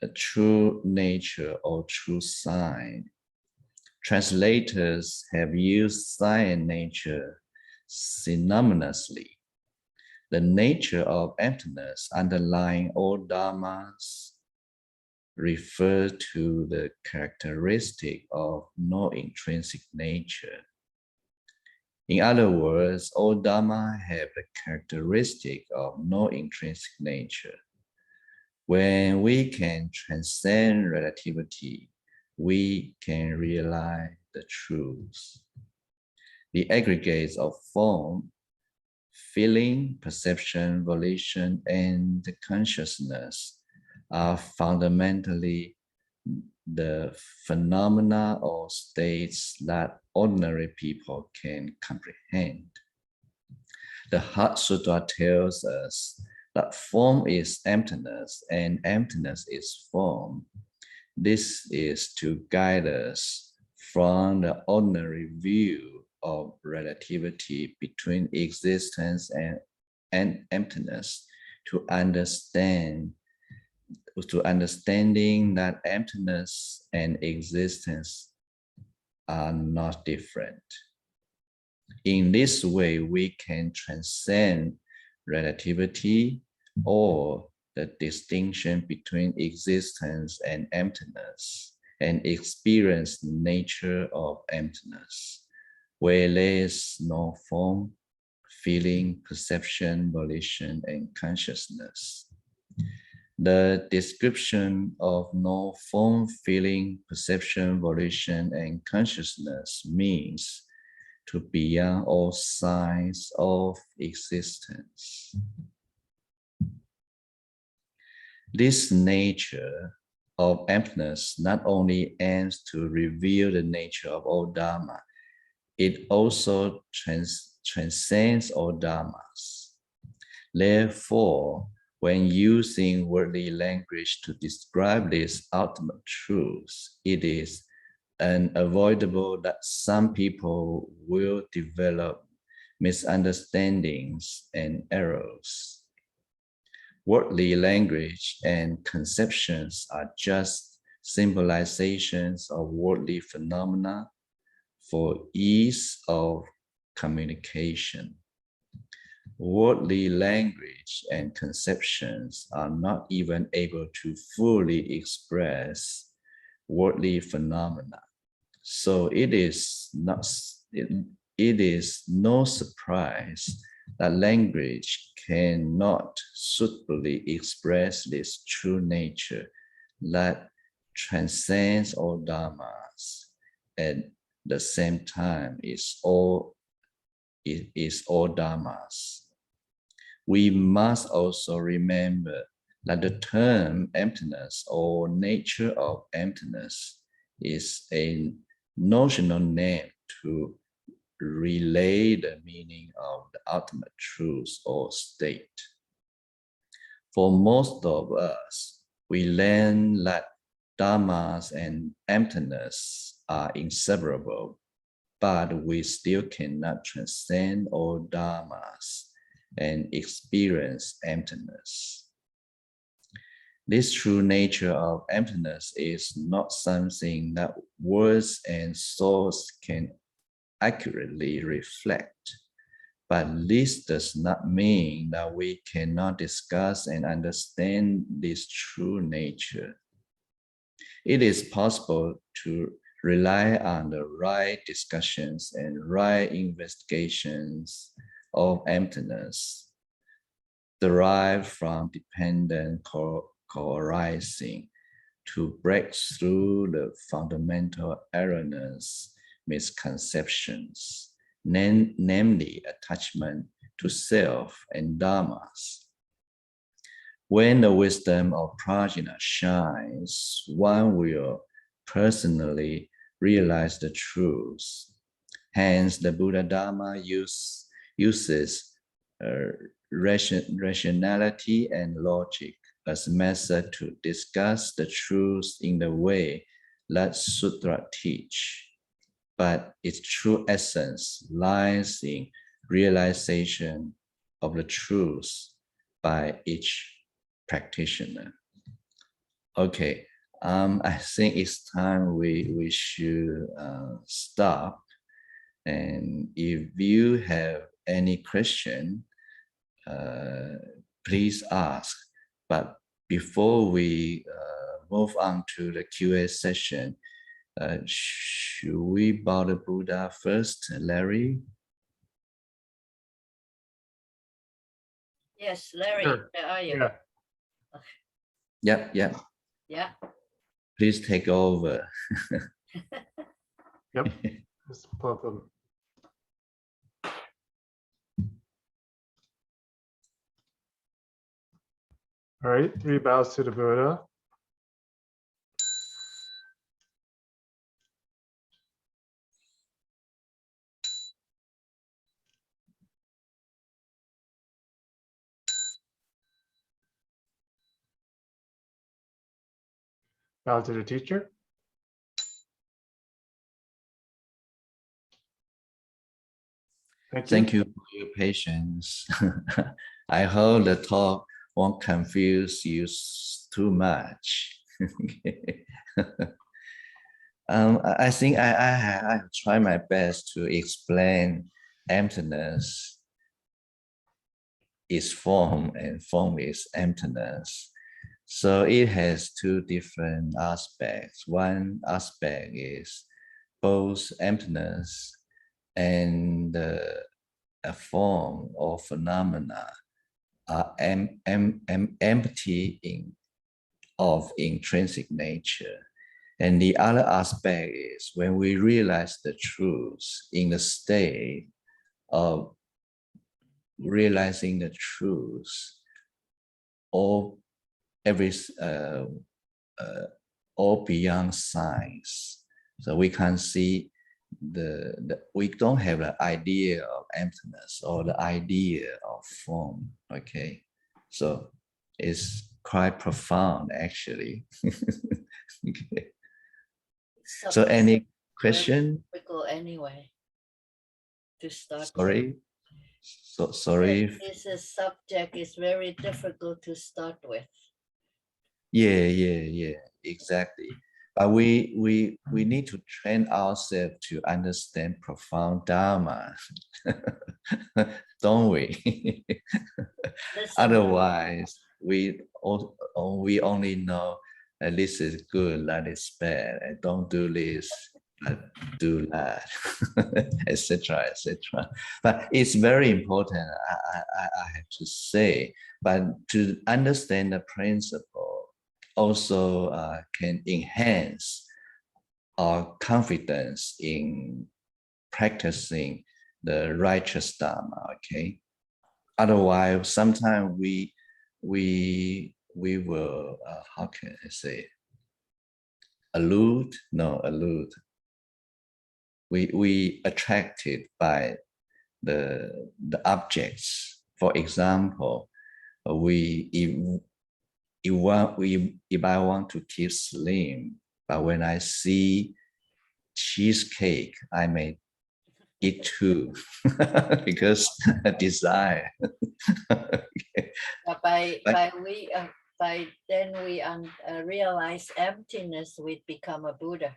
a true nature or true sign. Translators have used sign and nature synonymously. The nature of emptiness underlying all dharmas refer to the characteristic of no intrinsic nature. In other words, all dharma have the characteristic of no intrinsic nature. When we can transcend relativity, we can realize the truth. The aggregates of form, feeling, perception, volition, and consciousness are fundamentally the phenomena or states that ordinary people can comprehend. The Heart Sutra tells us that form is emptiness and emptiness is form. This is to guide us from the ordinary view of relativity between existence and emptiness to understanding that emptiness and existence are not different. In this way, we can transcend relativity or the distinction between existence and emptiness and experience the nature of emptiness, where there is no form, feeling, perception, volition, and consciousness. The description of no form, feeling, perception, volition, and consciousness means to beyond all signs of existence. This nature of emptiness not only aims to reveal the nature of all dharma, it also transcends all dharmas. Therefore, when using worldly language to describe this ultimate truth, it is unavoidable that some people will develop misunderstandings and errors. Worldly language and conceptions are just symbolizations of worldly phenomena for ease of communication. Worldly language and conceptions are not even able to fully express worldly phenomena. So it is no surprise that language cannot suitably express this true nature that transcends all dharmas at the same time is all dharmas. We must also remember that the term emptiness or nature of emptiness is a notional name to relay the meaning of the ultimate truth or state. For most of us, we learn that dharmas and emptiness are inseparable, but we still cannot transcend all dharmas and experience emptiness. This true nature of emptiness is not something that words and thoughts can accurately reflect, but this does not mean that we cannot discuss and understand this true nature. It is possible to rely on the right discussions and right investigations of emptiness derived from dependent co-arising to break through the fundamental erroneous misconceptions, namely attachment to self and dharmas. When the wisdom of prajna shines, one will personally realize the truth. Hence, the Buddha-dharma uses rationality and logic as a method to discuss the truth in the way that Sūtra teach. But its true essence lies in realization of the truth by each practitioner. Okay, I think it's time we should stop. And if you have any question, please ask. But before we move on to the QA session, should we bow the Buddha first, Larry? Yes, Larry, Sure. where are you? Yeah. Yep. Yeah. Please take over. Yep. Just pull up them. All right, 3 bows to the Buddha. Bow to the teacher. Thank you for your patience. I hope the talk won't confuse you too much. I think I try my best to explain emptiness is form and form is emptiness. So it has 2 different aspects. One aspect is both emptiness and a form or phenomena are empty of intrinsic nature. And the other aspect is when we realize the truth in the state of realizing the truth, all beyond science. So we can see we don't have the idea of emptiness or the idea of form. Okay, so it's quite profound actually. Okay. So any question? Anyway, to start. Sorry. So sorry. This subject is very difficult to start with. Yeah, exactly. But we need to train ourselves to understand profound dharma, don't we? Otherwise, we only know that this is good, that is bad, and don't do this, do that, etc., etc. But it's very important, I have to say. But to understand the principle also can enhance our confidence in practicing the righteous dharma. Okay. Otherwise, sometimes we will how can I say allude. We attracted by the objects. For example, if I want to keep slim, but when I see cheesecake, I may eat too because a desire. Okay. By then we realize emptiness, we become a Buddha.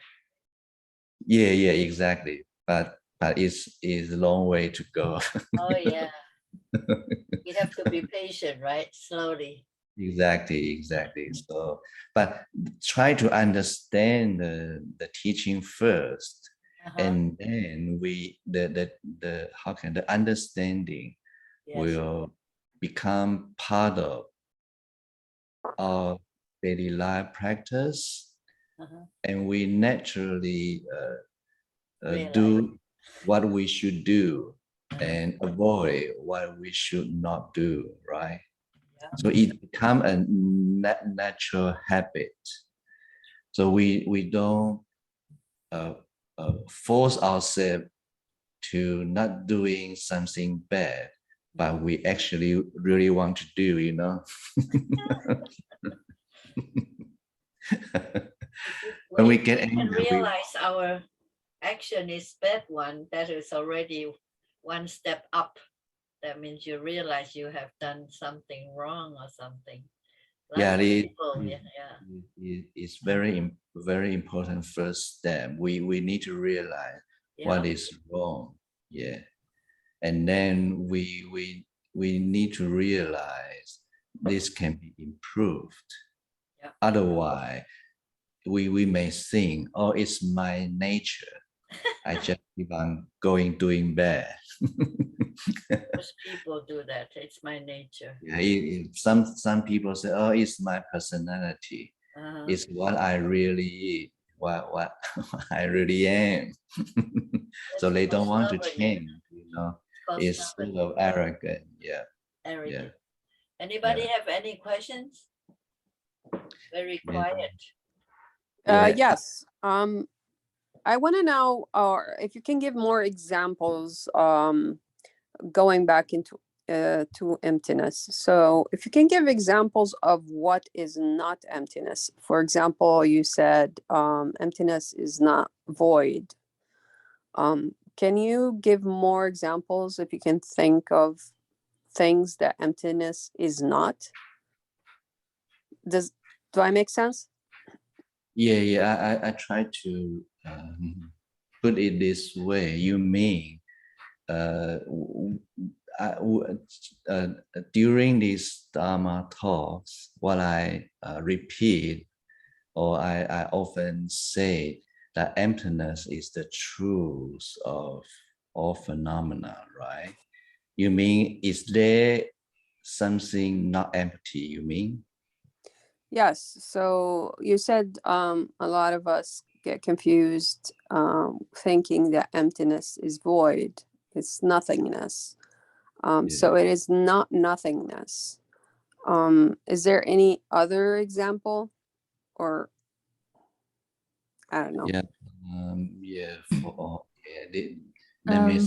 Yeah, exactly. But it's a long way to go. Oh yeah. You have to be patient, right? Slowly. Exactly. So, but try to understand the teaching first, and then the understanding will become part of our daily life practice, and we naturally do what we should do and avoid what we should not do, right? So it becomes a natural habit. So we don't force ourselves to not doing something bad, but we actually really want to do, you know. When we get angry, realize our action is bad one, that is already one step up. that means you realize you have done something wrong or something. Yeah, it's very important first step. We need to realize what is wrong. Yeah, and then we need to realize this can be improved. Yeah. Otherwise, we may think, oh, it's my nature. I just keep on doing bad. Most people do that. It's my nature. Yeah, some people say, oh, it's my personality. It's what I really what I really am. So they don't want to change, it's sort of arrogant. Yeah. Arrogant. Anybody have any questions? Very quiet. Yes. I want to know, if you can give more examples, going back into to emptiness. So if you can give examples of what is not emptiness. For example, you said emptiness is not void. Can you give more examples if you can think of things that emptiness is not? Do I make sense? Yeah. I try to put it this way. You mean during these Dharma talks, what I repeat, or I often say that emptiness is the truth of all phenomena, right? You mean, is there something not empty, you mean? Yes. So you said a lot of us get confused thinking that emptiness is void. It's nothingness. So it is not nothingness. Is there any other example, or I don't know? Yeah. Let me.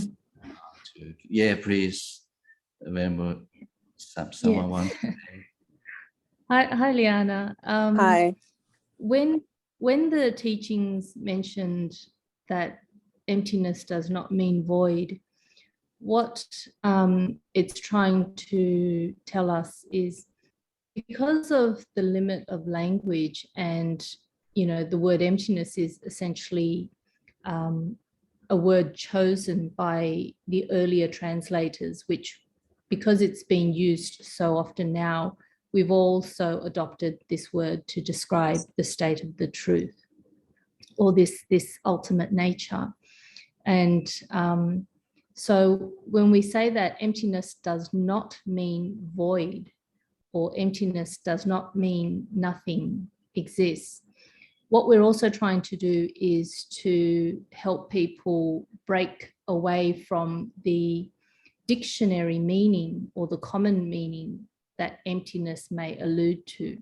Yeah, please. Remember, someone wants to say. Hi, Liana. Hi. When the teachings mentioned that emptiness does not mean void, what it's trying to tell us is, because of the limit of language, and the word emptiness is essentially a word chosen by the earlier translators, which, because it's being used so often now, we've also adopted this word to describe the state of the truth, or this ultimate nature. And so when we say that emptiness does not mean void, or emptiness does not mean nothing exists, what we're also trying to do is to help people break away from the dictionary meaning, or the common meaning that emptiness may allude to.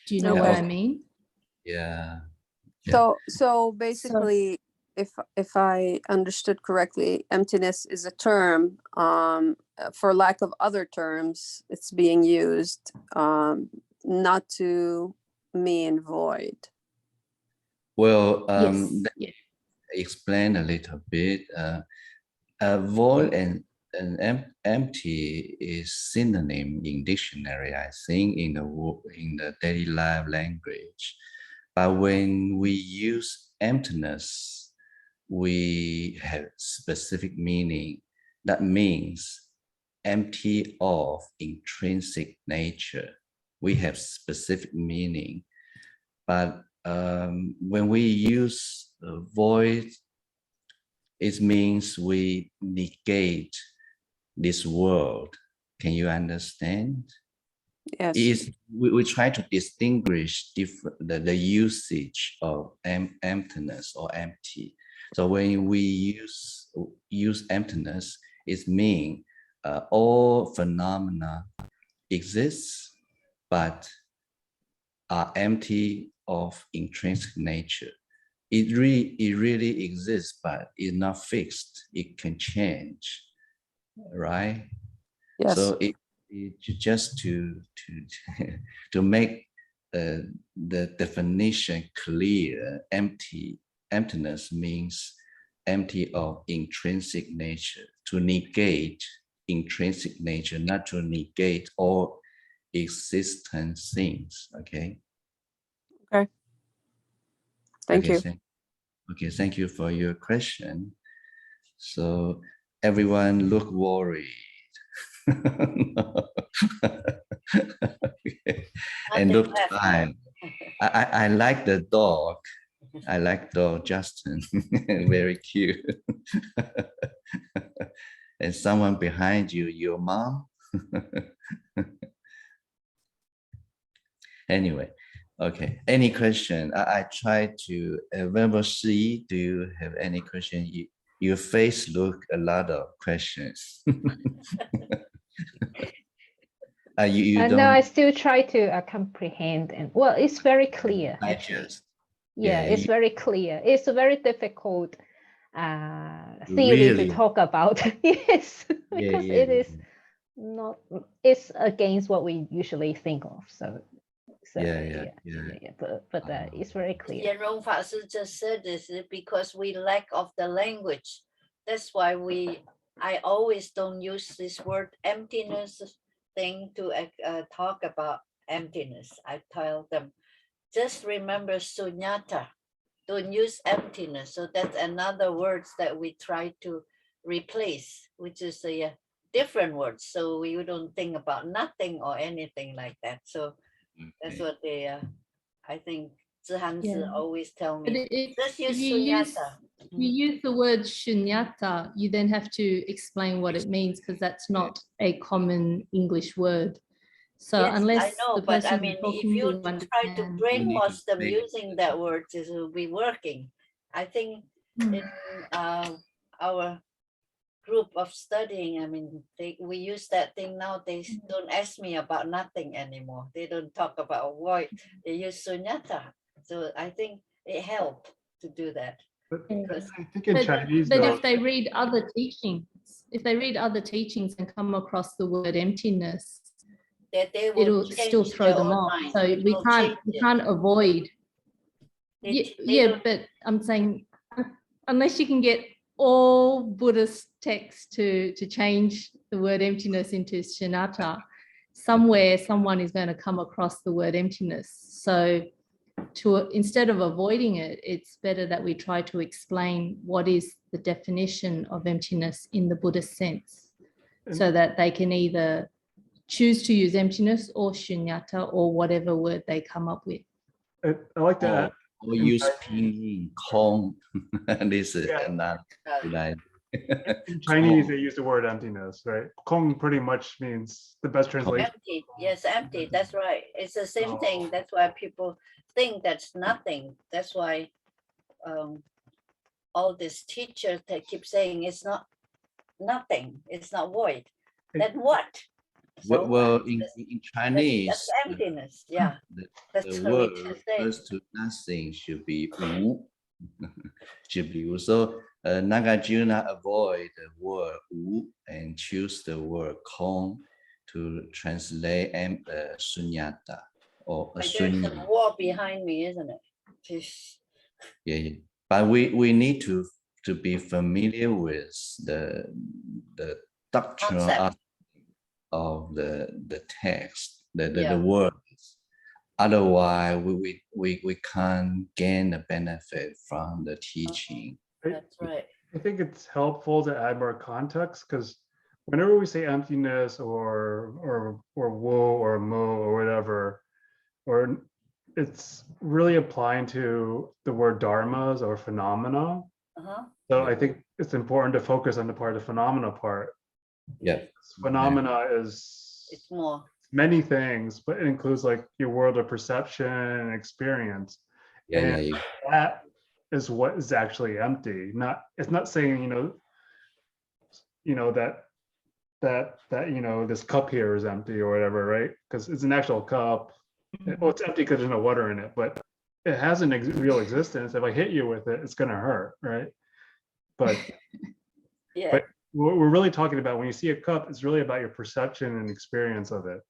Do you know what I mean? Yeah. So basically, if I understood correctly, emptiness is a term, for lack of other terms, it's being used not to mean void. Well, Yes. explain a little bit. Void and empty is synonym in dictionary, I think, in the daily life language. But when we use emptiness, we have specific meaning. That means empty of intrinsic nature. We have specific meaning. But when we use void, it means we negate this world. Can you understand? Yes. We try to distinguish the usage of emptiness or empty. So when we use emptiness, it means all phenomena exist, but are empty of intrinsic nature. It really exists, but it's not fixed. It can change, right? Yes. So it just to make the definition clear, emptiness means empty of intrinsic nature, to negate intrinsic nature, not to negate all existent things. Okay. Okay. Thank you. Okay, thank you for your question. So everyone look worried. Okay. And look tired. I like the dog. I like dog, Justin. Very cute. And someone behind you, your mom. Anyway, okay. Any question? I try to. Venerable Shi, do you have any question? Your face look a lot of questions. You don't. No, I still try to comprehend, and well, it's very clear. Actually, yeah, it's very clear. It's a very difficult theory really? to talk about. Yes, because it is not. It's against what we usually think of. So yeah. But it's very clear. Yanrong Fashi just said this because we lack of the language. That's why I always don't use this word emptiness thing to talk about emptiness. I tell them, just remember sunyata. Don't use emptiness. So that's another words that we try to replace, which is a different word. So you don't think about nothing or anything like that. So that's what they, I think Zhihanzi always tell me. Just use sunyata. If you use the word shunyata, you then have to explain what it means, because that's not a common English word. So yes, unless I know, the but person I mean, if you try to brainwash them using that word, it will be working. I think in our group of studying, I mean, we use that thing now. They don't ask me about nothing anymore. They don't talk about void. They use sunyata. So I think it helped to do that. Because I think in Chinese, but if they read other teachings, and come across the word emptiness, that it'll still throw them off. Mind. So we can't avoid. But I'm saying, unless you can get all Buddhist texts to change the word emptiness into shunyata, somewhere someone is going to come across the word emptiness. So instead of avoiding it, it's better that we try to explain what is the definition of emptiness in the Buddhist sense, so that they can either choose to use emptiness or shunyata or whatever word they come up with. I like that. Or use pinyin, kong. This is another. In Chinese, they use the word emptiness, right? Kong pretty much means the best translation. Empty, yes, empty. That's right. It's the same thing. That's why people think that's nothing. That's why all these teachers that keep saying it's not nothing. It's not void. Then what? So well, in Chinese, that's emptiness. Yeah, that's the what word we can say. refers to nothing should be wu. Should be wu. So Nagarjuna avoid the word wu and choose the word kong to translate sunyata or There's sunya. a wall behind me, isn't it? Yeah. But we need to be familiar with the doctrinal aspect of the text, the words. Otherwise, we can't gain the benefit from the teaching. That's right. I think it's helpful to add more context, because whenever we say emptiness or woe or mo or whatever, or it's really applying to the word dharmas or phenomena. So I think it's important to focus on the part of the phenomena part. Yeah. Phenomena is it's more many things, but it includes like your world of perception and experience. And that is what is actually empty. It's not saying, that this cup here is empty or whatever, right? Because it's an actual cup. Well, it's empty because there's no water in it, but it has a real existence. If I hit you with it, it's gonna hurt, right? But but what we're really talking about, when you see a cup, it's really about your perception and experience of it,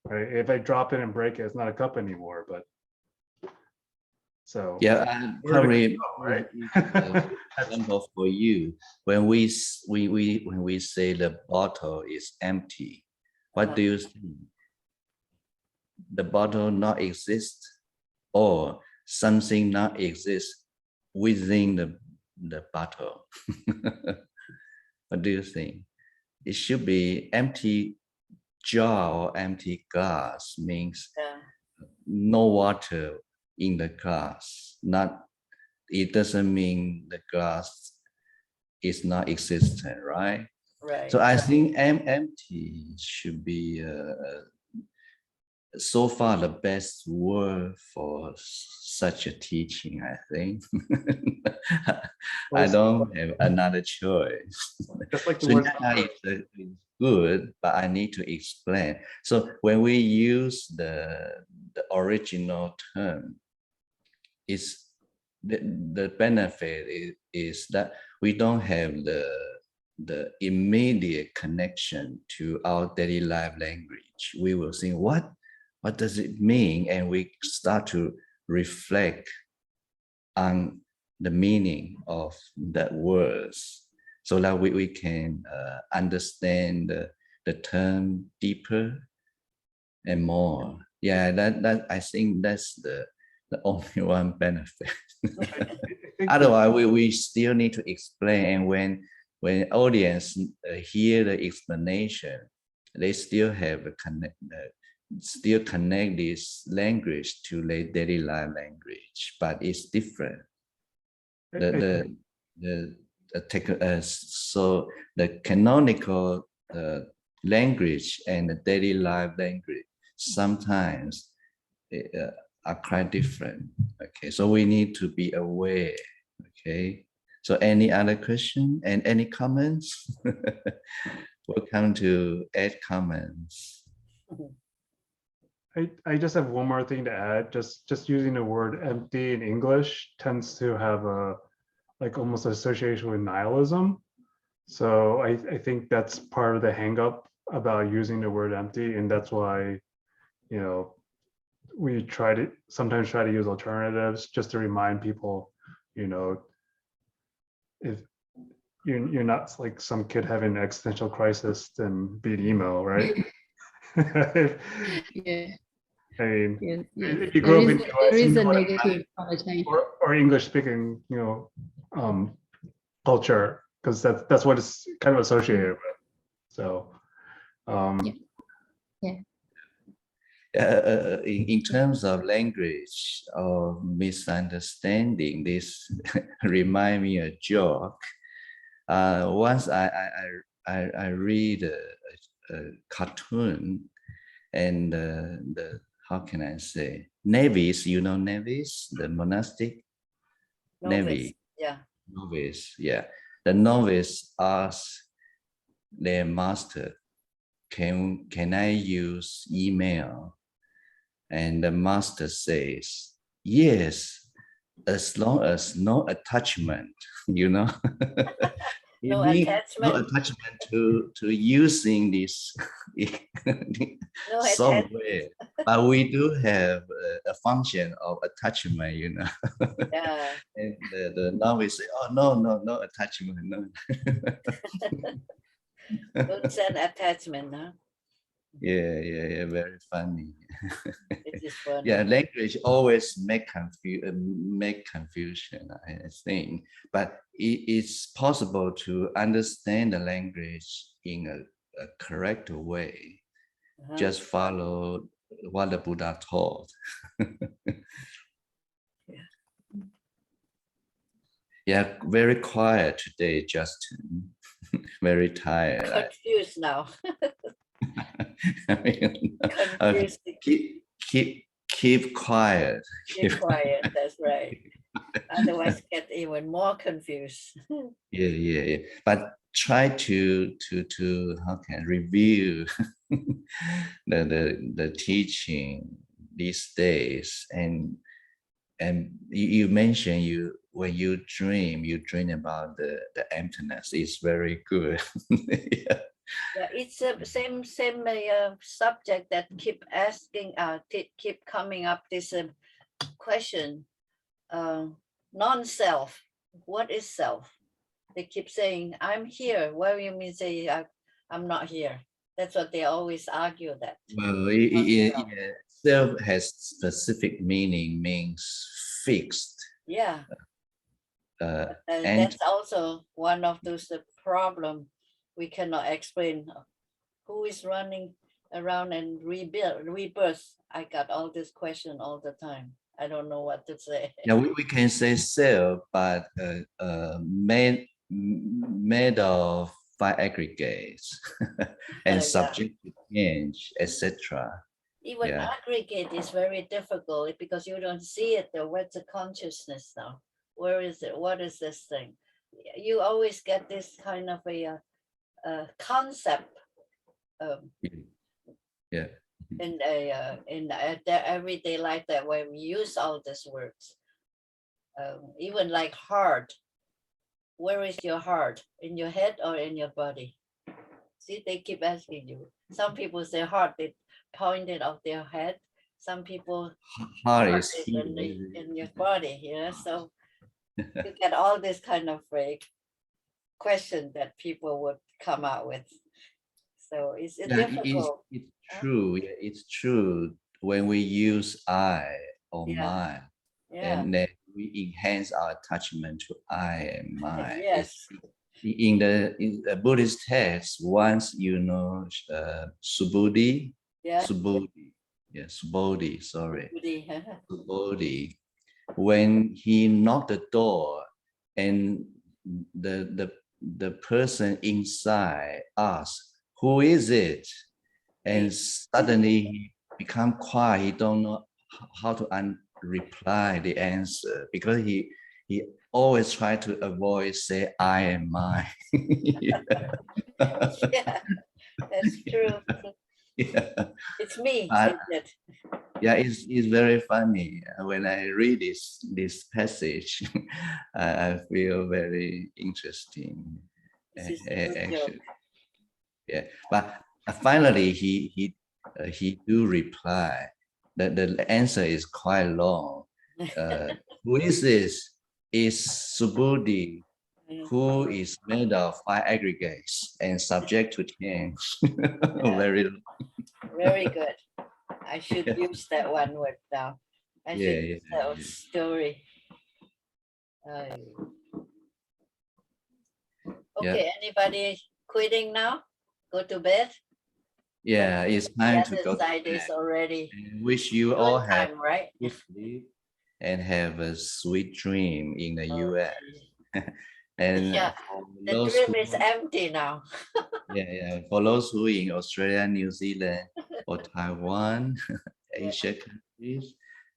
right? If I drop it and break it, it's not a cup anymore. But So yeah, probably example for you. When we say the bottle is empty, what do you think? The bottle not exist, or something not exist within the bottle? What do you think? It should be empty jar or empty glass means no water in the glass. It doesn't mean the glass is not existent, right? Right. So I think empty should be so far the best word for such a teaching, I think. I don't have another choice. Just like the So word it's good, but I need to explain. So when we use the original term, is the benefit is that we don't have the immediate connection to our daily life language. We will think, what does it mean? And we start to reflect on the meaning of that words so that we can understand the term deeper and more. Yeah, that I think that's the only one benefit. Otherwise, we still need to explain. And when audience hear the explanation, they still have still connect this language to their daily life language, but it's different. So the canonical language and the daily life language sometimes are quite different. Okay, so we need to be aware. Okay, so any other question and any comments? Welcome to add comments. I just have one more thing to add. Just using the word empty in English tends to have a like almost association with nihilism. So I think that's part of the hang up about using the word empty, and that's why, you know, we sometimes try to use alternatives just to remind people, you know, if you're not like some kid having an existential crisis, then beat email, right? Yeah. I mean, Yes, yes. if you grow up in There is a negative connotation. or English speaking, you know, culture, because that's what it's kind of associated with. So, in terms of language or misunderstanding, this remind me a joke. Once I read a cartoon, and the how can I say, navies, you know, navies, the monastic navy. Yeah. Novice, yeah. The novice asks their master, can I use email? And the master says, yes, as long as no attachment, you know. No no attachment. attachment to using this No software. But we do have a function of attachment, you know. Yeah. And the novice say, oh, no attachment, no. Don't send attachment, huh? Yeah, very funny. It is funny. Yeah, language always make confusion, I think. But it's possible to understand the language in a correct way. Just follow what the Buddha taught. Yeah, very quiet today, Justin. Very tired. Confused now. I mean, Confused. keep quiet. Keep quiet, that's right. Otherwise get even more confused. Yeah. But try to how can review the teaching these days. And you mentioned when you dream about the emptiness. It's very good. Yeah. Yeah, it's the same subject that keep asking, keep coming up this question. non-self. What is self? They keep saying, I'm here. What do you mean say I'm not here? That's what they always argue that. Well, self has specific meaning, means fixed. Yeah. And that's also one of those problem we cannot explain. Who is running around and rebirth? I got all this question all the time. I don't know what to say. Yeah, we can say self, but made of 5 aggregates and subject to change, etc. Even aggregate is very difficult because you don't see it though. What's the consciousness now? Where is it? What is this thing? You always get this kind of a concept. In the everyday life that when we use all these words, even like heart. Where is your heart? In your head or in your body? See, they keep asking you. Some people say heart, they point it off their head. Some people heart is in your body, so you get all this kind of question that people would come out with. So it's difficult. It's true. It's true. When we use I or mind, and then we enhance our attachment to I and mind. Yes. In the Buddhist text, once Subodhi, Subodhi, when he knocked the door and the person inside asked, who is it? And suddenly he become quiet. He don't know how to reply the answer because he always try to avoid say I and mine. Yeah, that's true. It's me. Yeah, it's very funny. When I read this passage, I feel very interesting. Actually. Yeah, but finally he do reply. The answer is quite long. Who is this? Is Subodhi, who is made of 5 aggregates and subject to change. Very long. Very good. I should use that one word now. I should use that story. Okay, anybody quitting now? Go to bed? Yeah, it's time to go to bed. Is already. And wish you all have right? good sleep and have a sweet dream in the US. And the dream is empty now. For those who in Australia, New Zealand, or Taiwan, Asia countries,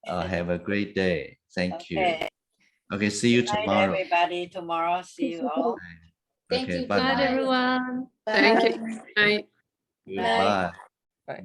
have a great day. Thank you. Okay, see you tomorrow. Everybody, tomorrow. See you all. Thank you. Bye, everyone. Thank you. Bye. Goodbye. Bye.